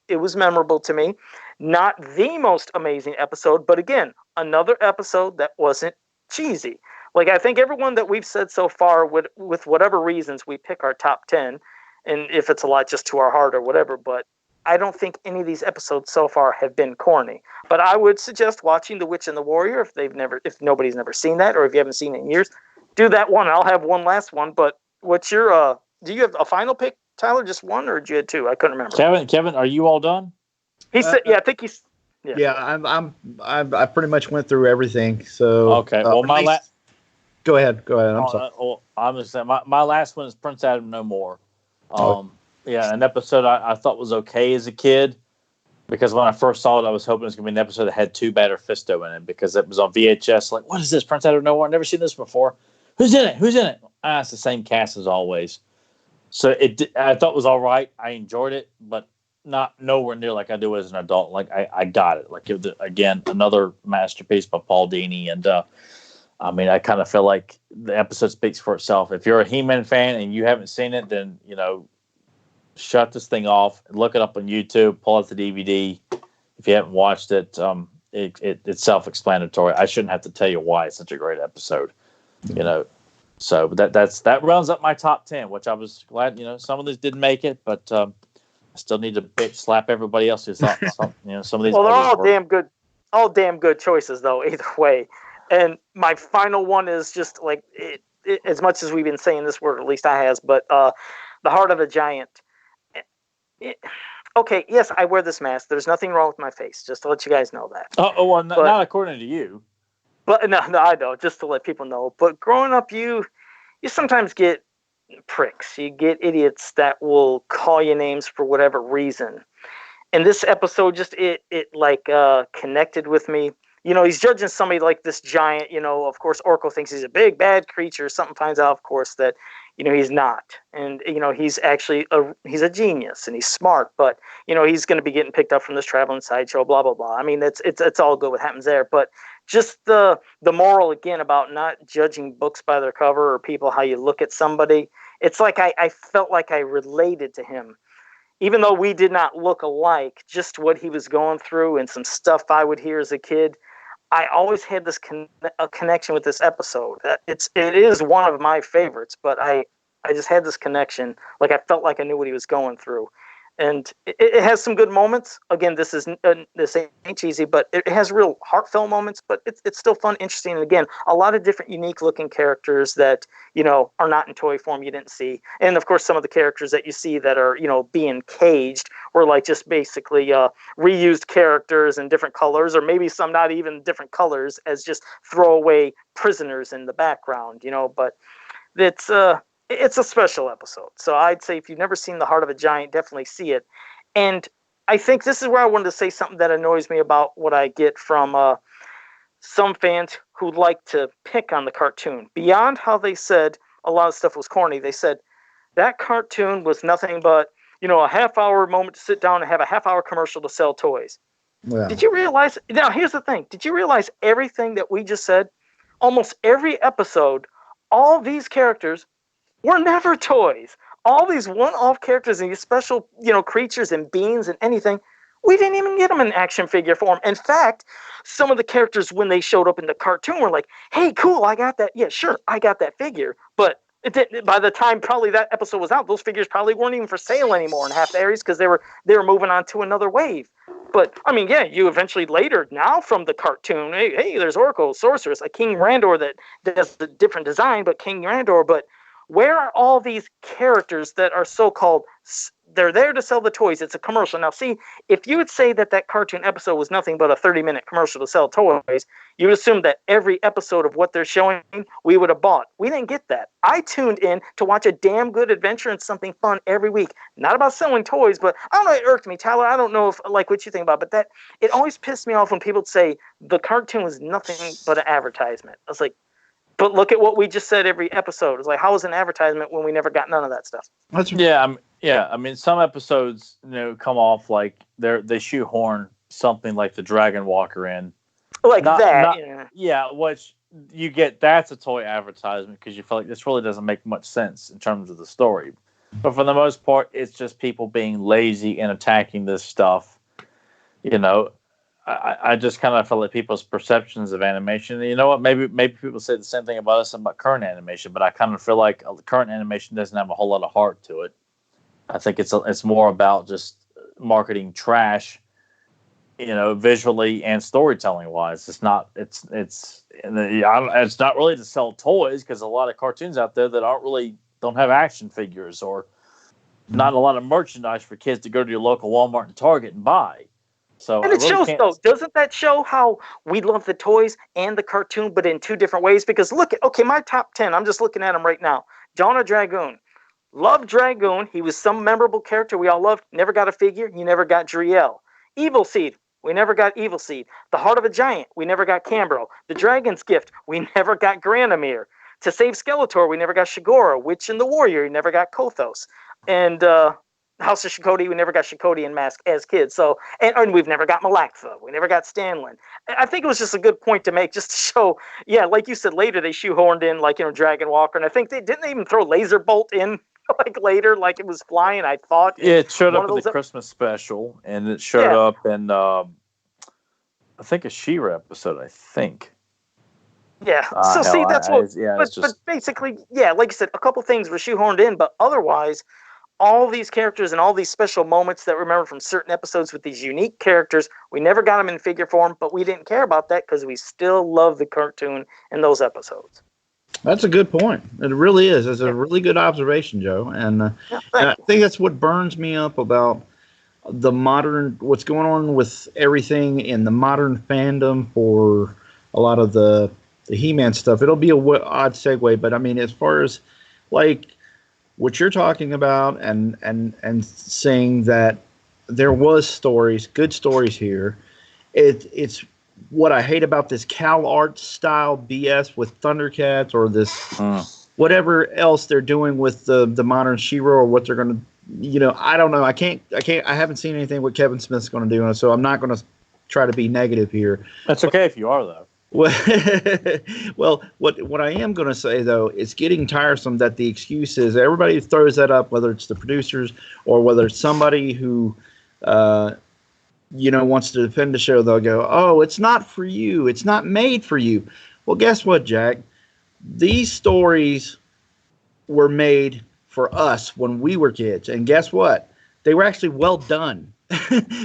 it was memorable to me. Not the most amazing episode, but again, another episode that wasn't cheesy. Like, I think everyone that we've said so far, with whatever reasons we pick our top 10, and if it's a lot just to our heart or whatever, but I don't think any of these episodes so far have been corny. But I would suggest watching The Witch and the Warrior if nobody's never seen that, or if you haven't seen it in years, do that one. I'll have one last one. But what's your do you have a final pick, Tyler? Just one, or did you have two? I couldn't remember. Kevin, are you all done? He said, yeah, I think he's. Yeah, I pretty much went through everything. So okay, well, Go ahead. I'm sorry. I'm just saying my last one is Prince Adam No More. Yeah, an episode I thought was okay as a kid, because when I first saw it, I was hoping it was going to be an episode that had two Bad or Fisto in it, because it was on VHS. Like, what is this? Prince Adam No More? I've never seen this before. Who's in it? It's the same cast as always. So I thought it was all right. I enjoyed it, but not nowhere near like I do as an adult. Like I got it. Like again, another masterpiece by Paul Dini, and I kind of feel like the episode speaks for itself. If you're a He-Man fan and you haven't seen it, then shut this thing off, look it up on YouTube, pull out the DVD. If you haven't watched it, it's self-explanatory. I shouldn't have to tell you why it's such a great episode, So that rounds up my top 10, which I was glad. Some of these didn't make it, but I still need to bitch slap everybody else who thought some of these. Well, they're all damn good choices though. Either way, and my final one is just like it, as much as we've been saying this word, at least I has, but The Heart of a Giant. Okay, yes, I wear this mask. There's nothing wrong with my face, just to let you guys know that. Well, not according to you. But no, I don't, just to let people know. But growing up, you sometimes get pricks. You get idiots that will call you names for whatever reason. And this episode just it connected with me. He's judging somebody like this giant. Of course, Orko thinks he's a big bad creature. Something finds out, of course, that he's not, and he's actually he's a genius and he's smart, but he's going to be getting picked up from this traveling sideshow, blah blah blah. I mean, it's all good what happens there, but just the moral again about not judging books by their cover or people how you look at somebody. It's like I felt like I related to him, even though we did not look alike. Just what he was going through and some stuff I would hear as a kid. I always had this a connection with this episode. It is one of my favorites, but I just had this connection. Like I felt like I knew what he was going through, and it has some good moments. Again, this ain't cheesy, but it has real heartfelt moments. But it's still fun, interesting, and again, a lot of different, unique looking characters that are not in toy form you didn't see, and of course some of the characters that you see that are being caged were like just basically reused characters in different colors, or maybe some not even different colors as just throwaway prisoners in the background. But it's a special episode. So I'd say if you've never seen The Heart of a Giant, definitely see it. And I think this is where I wanted to say something that annoys me about what I get from some fans who like to pick on the cartoon. Beyond how they said a lot of stuff was corny, they said that cartoon was nothing but, a half-hour moment to sit down and have a half-hour commercial to sell toys. Yeah. Did you realize? Now, here's the thing. Did you realize everything that we just said? Almost every episode, all these characters were never toys. All these one-off characters and these special, creatures and beings and anything, we didn't even get them in action figure form. In fact, some of the characters, when they showed up in the cartoon, were like, hey, cool, I got that. Yeah, sure, I got that figure. But by the time probably that episode was out, those figures probably weren't even for sale anymore in half the areas because they were moving on to another wave. But, I mean, yeah, you eventually later, now from the cartoon, hey, there's Oracle, Sorceress, a King Randor that does the different design, but King Randor, but where are all these characters that are so-called, they're there to sell the toys? It's a commercial. Now, see, if you would say that cartoon episode was nothing but a 30-minute commercial to sell toys, you would assume that every episode of what they're showing, we would have bought. We didn't get that. I tuned in to watch a damn good adventure and something fun every week. Not about selling toys, but I don't know, it irked me, Tyler. I don't know what you think about it, but it always pissed me off when people would say the cartoon was nothing but an advertisement. I was like, but look at what we just said every episode. It's like, how is an advertisement when we never got none of that stuff? Yeah. I mean, some episodes, come off like they shoehorn something like the Dragon Walker in, which you get. That's a toy advertisement because you feel like this really doesn't make much sense in terms of the story. But for the most part, it's just people being lazy and attacking this stuff. I just kind of feel like people's perceptions of animation. You know what? Maybe people say the same thing about us about current animation, but I kind of feel like current animation doesn't have a whole lot of heart to it. I think it's more about just marketing trash, visually and storytelling wise. It's not really to sell toys because a lot of cartoons out there that don't have action figures or not a lot of merchandise for kids to go to your local Walmart and Target and buy. So and it shows, though, doesn't that show how we love the toys and the cartoon, but in two different ways? Because look at, my top 10, I'm just looking at them right now. Donna Dragoon. Loved Dragoon. He was some memorable character we all loved. Never got a figure. You never got Driel. Evil Seed. We never got Evil Seed. The Heart of a Giant. We never got Cambro. The Dragon's Gift. We never got Granomir. To Save Skeletor. We never got Shigora. Witch and the Warrior. We never got Kothos. And, House of Shikoti, we never got Shikoti and Mask as kids. So, and we've never got Malaktha. We never got Stanlin. I think it was just a good point to make, just to show, like you said, later they shoehorned in, Dragon Walker. And I think they even throw Laser Bolt in, later, like it was flying, I thought. Yeah, it showed up in the Christmas special, and it showed up in, I think, a She-Ra episode, I think. Yeah. So, see, that's what, but basically, like you said, a couple things were shoehorned in, but otherwise, all these characters and all these special moments that we remember from certain episodes with these unique characters, we never got them in figure form, but we didn't care about that because we still love the cartoon in those episodes. That's a good point. It really is. It's a really good observation, Joe. And I think that's what burns me up about the modern, what's going on with everything in the modern fandom for a lot of the He-Man stuff. It'll be a odd segue, but I mean, as far as what you're talking about and saying that there was stories, good stories here. It's what I hate about this Cal Art style BS with Thundercats or this whatever else they're doing with the modern She-Ra or what they're going to, I don't know. I haven't seen anything what Kevin Smith's going to do. So I'm not going to try to be negative here. That's okay if you are, though. Well, what I am going to say, though, it's getting tiresome that the excuse is everybody throws that up, whether it's the producers or whether it's somebody who wants to defend the show, they'll go, "Oh, it's not for you. It's not made for you." Well, guess what, Jack? These stories were made for us when we were kids, and guess what? They were actually well done.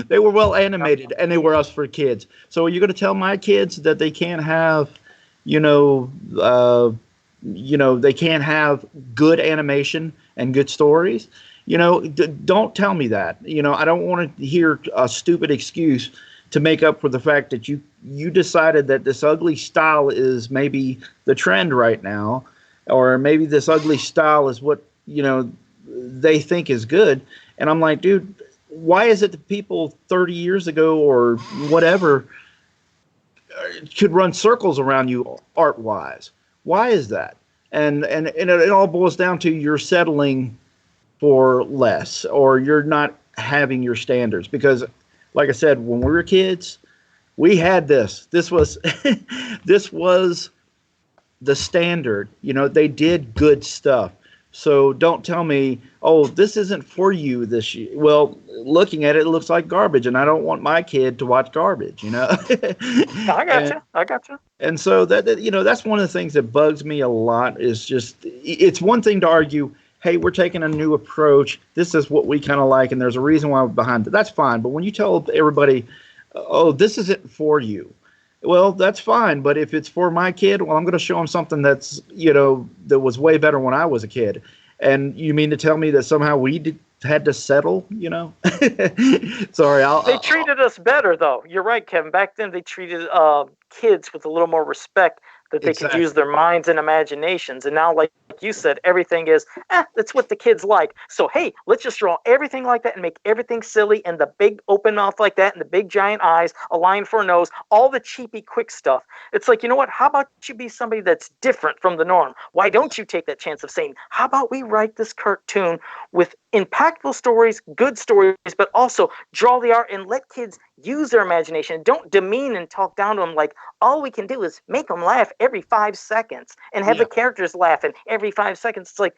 They were well animated, and they were us for kids. So, are you going to tell my kids that they can't have, you know, they can't have good animation and good stories? Don't tell me that. I don't want to hear a stupid excuse to make up for the fact that you decided that this ugly style is maybe the trend right now, or maybe this ugly style is what they think is good. And I'm like, dude, why is it that people 30 years ago or whatever could run circles around you art wise? Why is that? And it all boils down to you're settling for less, or you're not having your standards. Because like I said, when we were kids, we had this was this was the standard. They did good stuff. So don't tell me, oh, this isn't for you this year. Well, looking at it, it looks like garbage, and I don't want my kid to watch garbage. I got you. And so that's one of the things that bugs me a lot. Is just, it's one thing to argue, hey, we're taking a new approach. This is what we kind of like, and there's a reason why we're behind it. That's fine. But when you tell everybody, oh, this isn't for you, well, that's fine. But if it's for my kid, well, I'm going to show them something that's, that was way better when I was a kid. And you mean to tell me that somehow we had to settle, Sorry. They treated us better, though. You're right, Kevin. Back then, they treated kids with a little more respect, that they could use their minds and imaginations. And now, like you said, everything is, that's what the kids like. So, hey, let's just draw everything like that and make everything silly, and the big open mouth like that, and the big giant eyes, a line for a nose, all the cheapy quick stuff. It's like, you know what? How about you be somebody that's different from the norm? Why don't you take that chance of saying, how about we write this cartoon with impactful stories, good stories, but also draw the art and let kids use their imagination. Don't demean and talk down to them like all we can do is make them laugh every 5 seconds and have the characters laughing every 5 seconds. It's like,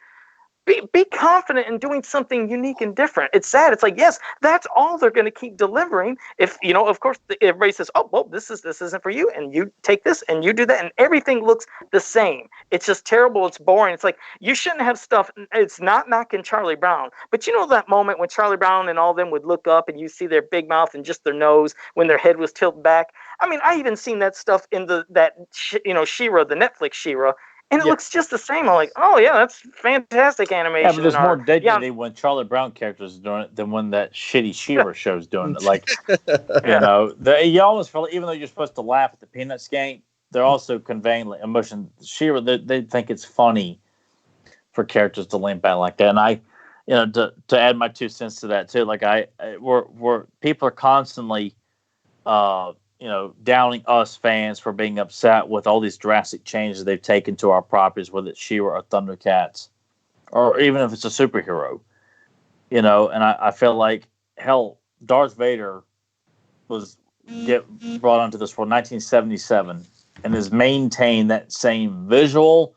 be confident in doing something unique and different. It's sad. It's like, yes, that's all they're going to keep delivering. If, of course, everybody says, oh, well, this isn't for you, and you take this and you do that, and everything looks the same. It's just terrible. It's boring. It's like, you shouldn't have stuff. It's not knocking Charlie Brown, but that moment when Charlie Brown and all of them would look up and you see their big mouth and just their nose when their head was tilted back. I mean, I even seen that stuff in She-Ra, the Netflix She-Ra. And it looks just the same. I'm like, oh, yeah, that's fantastic animation. Yeah, but there's more dignity when Charlie Brown characters are doing it than when that shitty She-Ra show's doing it. Like, you almost feel, even though you're supposed to laugh at the Peanuts game, they're also conveying emotion. She-Ra, they think it's funny for characters to lean back like that. And I, to add my 2 cents to that too, like we're people are constantly, downing us fans for being upset with all these drastic changes they've taken to our properties, whether it's She-Ra or Thundercats, or even if it's a superhero, and I feel like, hell, Darth Vader was brought onto this world in 1977 and has maintained that same visual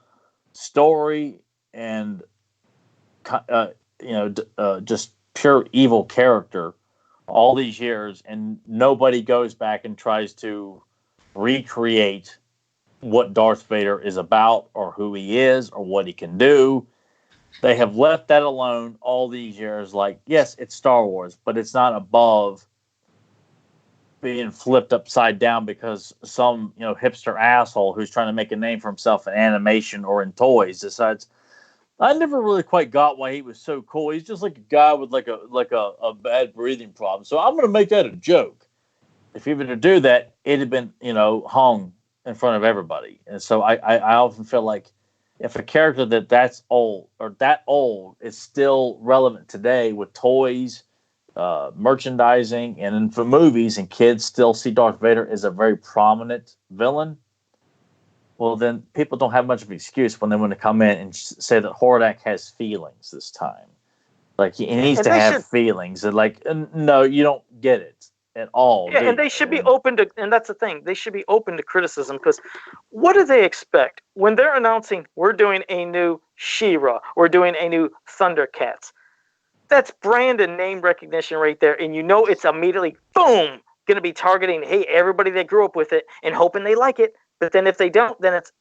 story and, just pure evil character all these years, and nobody goes back and tries to recreate what Darth Vader is about or who he is or what he can do. They have left that alone all these years. Like, yes, it's Star Wars, but it's not above being flipped upside down because some, hipster asshole who's trying to make a name for himself in animation or in toys decides, I never really quite got why he was so cool. He's just like a guy with like a bad breathing problem. So I'm going to make that a joke. If he were to do that, it'd have been, hung in front of everybody. And so I often feel like if a character that's old is still relevant today with toys, merchandising, and in for movies, and kids still see Darth Vader as a very prominent villain, well, then people don't have much of an excuse when they want to come in and say that Hordak has feelings this time. Like, he needs to have feelings. And like, no, you don't get it at all. Yeah, and they should be open to, and that's the thing, they should be open to criticism, because what do they expect when they're announcing we're doing a new She-Ra, we're doing a new Thundercats? That's brand and name recognition right there. And you know it's immediately, boom, going to be targeting, hey, everybody that grew up with it and hoping they like it. But then if they don't, then it's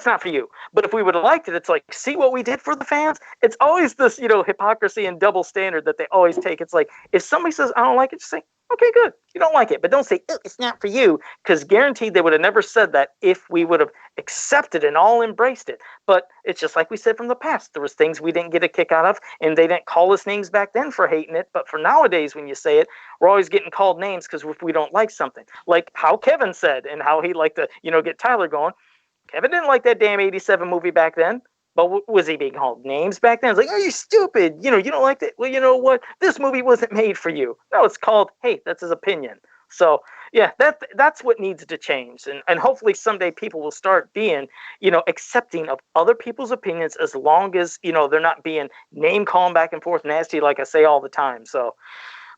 not for you. But if we would have liked it, it's like, see what we did for the fans? It's always this, hypocrisy and double standard that they always take. It's like, if somebody says, I don't like it, just say, okay, good. You don't like it. But don't say, it's not for you, because guaranteed they would have never said that if we would have accepted and all embraced it. But it's just like we said from the past. There was things we didn't get a kick out of, and they didn't call us names back then for hating it. But for nowadays, when you say it, we're always getting called names because if we don't like something. Like how Kevin said and how he liked to, get Tyler going. Kevin didn't like that damn 87 movie back then. But was he being called names back then? It's like, are you stupid? You don't like that? Well, you know what? This movie wasn't made for you. No, it's called, hey, that's his opinion. So, yeah, that's what needs to change. And hopefully someday people will start being, accepting of other people's opinions as long as, they're not being name calling back and forth nasty like I say all the time. So,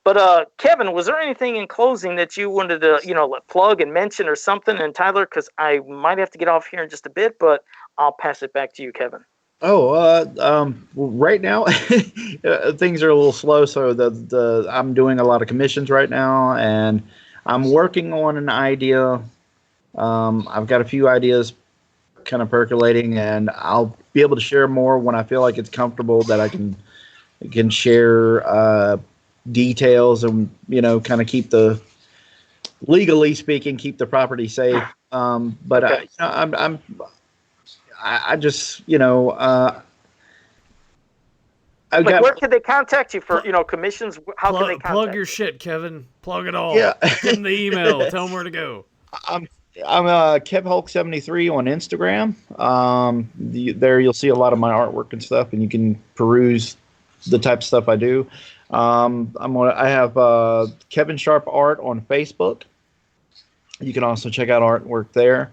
but Kevin, was there anything in closing that you wanted to, plug and mention or something? And Tyler, because I might have to get off here in just a bit, but I'll pass it back to you, Kevin. Right now things are a little slow. So I'm doing a lot of commissions right now, and I'm working on an idea. I've got a few ideas kind of percolating, and I'll be able to share more when I feel like it's comfortable that I can share details and kind of keep legally speaking, keep the property safe. But okay. I just, where can they contact you for, commissions? How can they contact Plug your shit, Kevin. Plug it all. Yeah. Give them the email. Tell them where to go. I'm KevHulk73 on Instagram. There you'll see a lot of my artwork and stuff, and you can peruse the type of stuff I do. I have Kevin Sharpe Art on Facebook. You can also check out artwork there.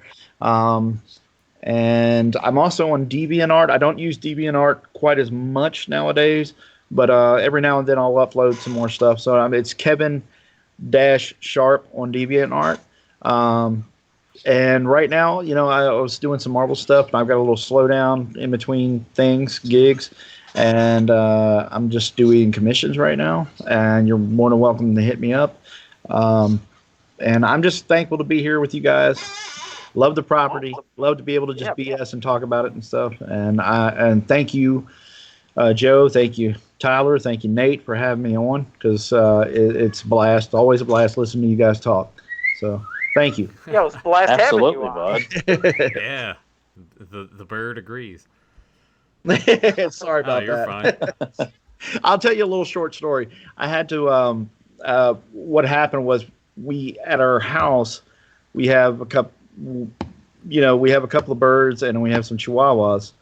And I'm also on DeviantArt. I don't use DeviantArt quite as much nowadays, but every now and then I'll upload some more stuff. So it's Kevin-Sharpe on DeviantArt. And right now, I was doing some Marvel stuff, and I've got a little slowdown in between gigs, and I'm just doing commissions right now. And you're more than welcome to hit me up. And I'm just thankful to be here with you guys. Love the property. Love to be able to just BS and talk about it and stuff. And thank you, Joe. Thank you, Tyler. Thank you, Nate, for having me on, because it's a blast. Always a blast listening to you guys talk. So thank you. Yeah, it was a blast Absolutely, having you on. Bud. Yeah, the bird agrees. Sorry about you're that. Fine. I'll tell you a little short story. I had to. What happened was at our house we have a couple. We have a couple of birds and we have some chihuahuas,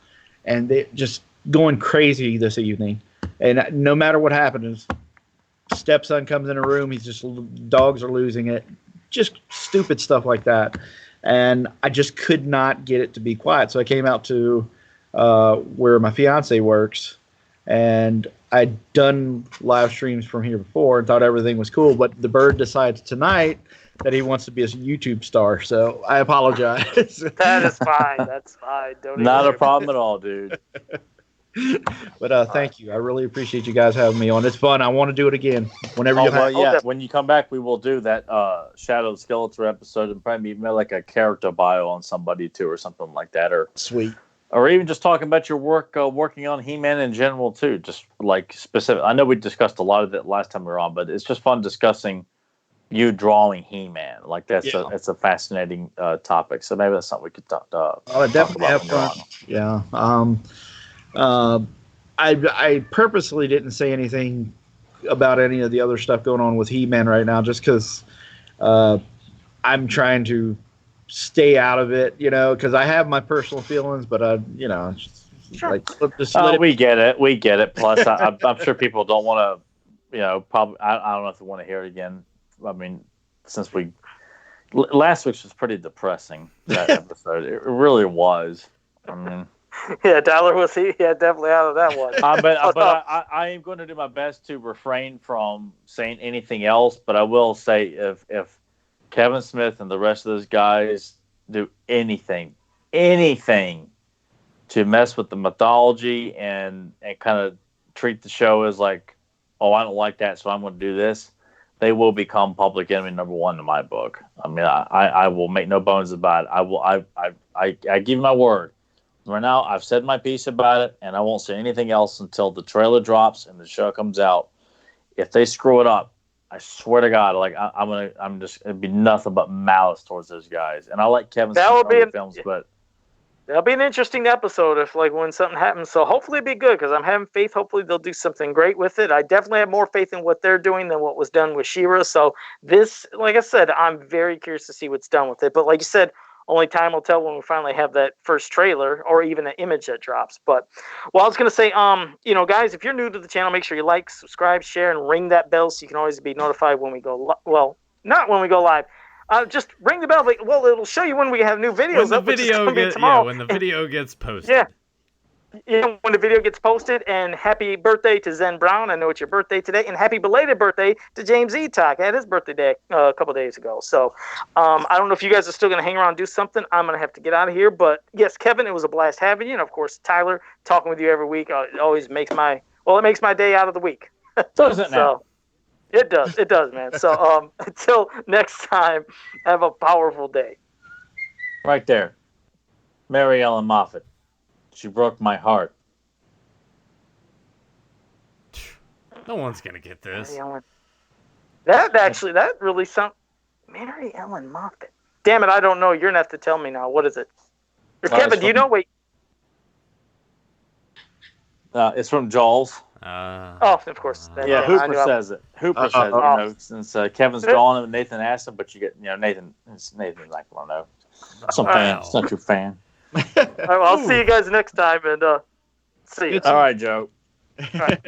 and they just going crazy this evening. And no matter what happens, stepson comes in a room. Dogs are losing it. Just stupid stuff like that. And I just could not get it to be quiet. So I came out to where my fiance works, and I'd done live streams from here before and thought everything was cool. But the bird decides tonight that he wants to be a YouTube star, so I apologize. That is fine. That's fine. Not a problem at all, dude. But thank you. I really appreciate you guys having me on. It's fun. I want to do it again whenever you have. Yeah, when you come back, we will do that Shadow of the Skeletor episode, and probably even like a character bio on somebody too, or something like that, or sweet. Or even just talking about your work, working on He-Man in general too. Just like specific. I know we discussed a lot of it last time we were on, but it's just fun discussing you drawing He-Man. Like it's a fascinating topic. So maybe that's something we could talk definitely have fun. Yeah. I purposely didn't say anything about any of the other stuff going on with He-Man right now, just because I'm trying to stay out of it, because I have my personal feelings, but sure. We get it. Plus, I'm sure people don't want to, probably. I don't know if they want to hear it again. I mean, since last week's was pretty depressing, that episode. It really was. I mean, yeah, Tyler was definitely out of that one. But I am going to do my best to refrain from saying anything else. But I will say, if Kevin Smith and the rest of those guys do anything to mess with the mythology and kind of treat the show as like oh, I don't like that, so I'm going to do this, they will become public enemy number one in my book. I mean, I will make no bones about it. I give you my word. Right now, I've said my piece about it, and I won't say anything else until the trailer drops and the show comes out. If they screw it up, I swear to God, like it'd be nothing but malice towards those guys. And I like Kevin's films, but that'll be an interesting episode if like when something happens. So hopefully it'll be good because I'm having faith. Hopefully they'll do something great with it. I definitely have more faith in what they're doing than what was done with She-Ra. So this, like I said, I'm very curious to see what's done with it. But like you said, only time will tell when we finally have that first trailer or even an image that drops. But well, I was gonna say, guys, if you're new to the channel, make sure you like, subscribe, share, and ring that bell so you can always be notified when we go. Well, not when we go live. Just ring the bell. Well, it'll show you when we have new videos. When the video gets posted. Yeah. When the video gets posted. And happy birthday to Zen Brown. I know it's your birthday today. And happy belated birthday to James Etok. I had his birthday day a couple days ago. So I don't know if you guys are still going to hang around and do something. I'm going to have to get out of here. But yes, Kevin, it was a blast having you. And of course, Tyler, talking with you every week it always makes my day out of the week. So is it now? It does, man. So until next time, have a powerful day. Right there. Mary Ellen Moffat. She broke my heart. No one's going to get this. That really sounds... Mary Ellen Moffat. Damn it, I don't know. You're going to have to tell me now. What is it? Or Kevin, do you know? Wait. It's from Jaws. Of course. Hooper says it. Hooper says it. Since Kevin's drawing him, Nathan asked him, but you get, Nathan's like, I don't know. Some fan. It's not your fan. All right, well, I'll see you guys next time, and see you. All right, Joe. All right.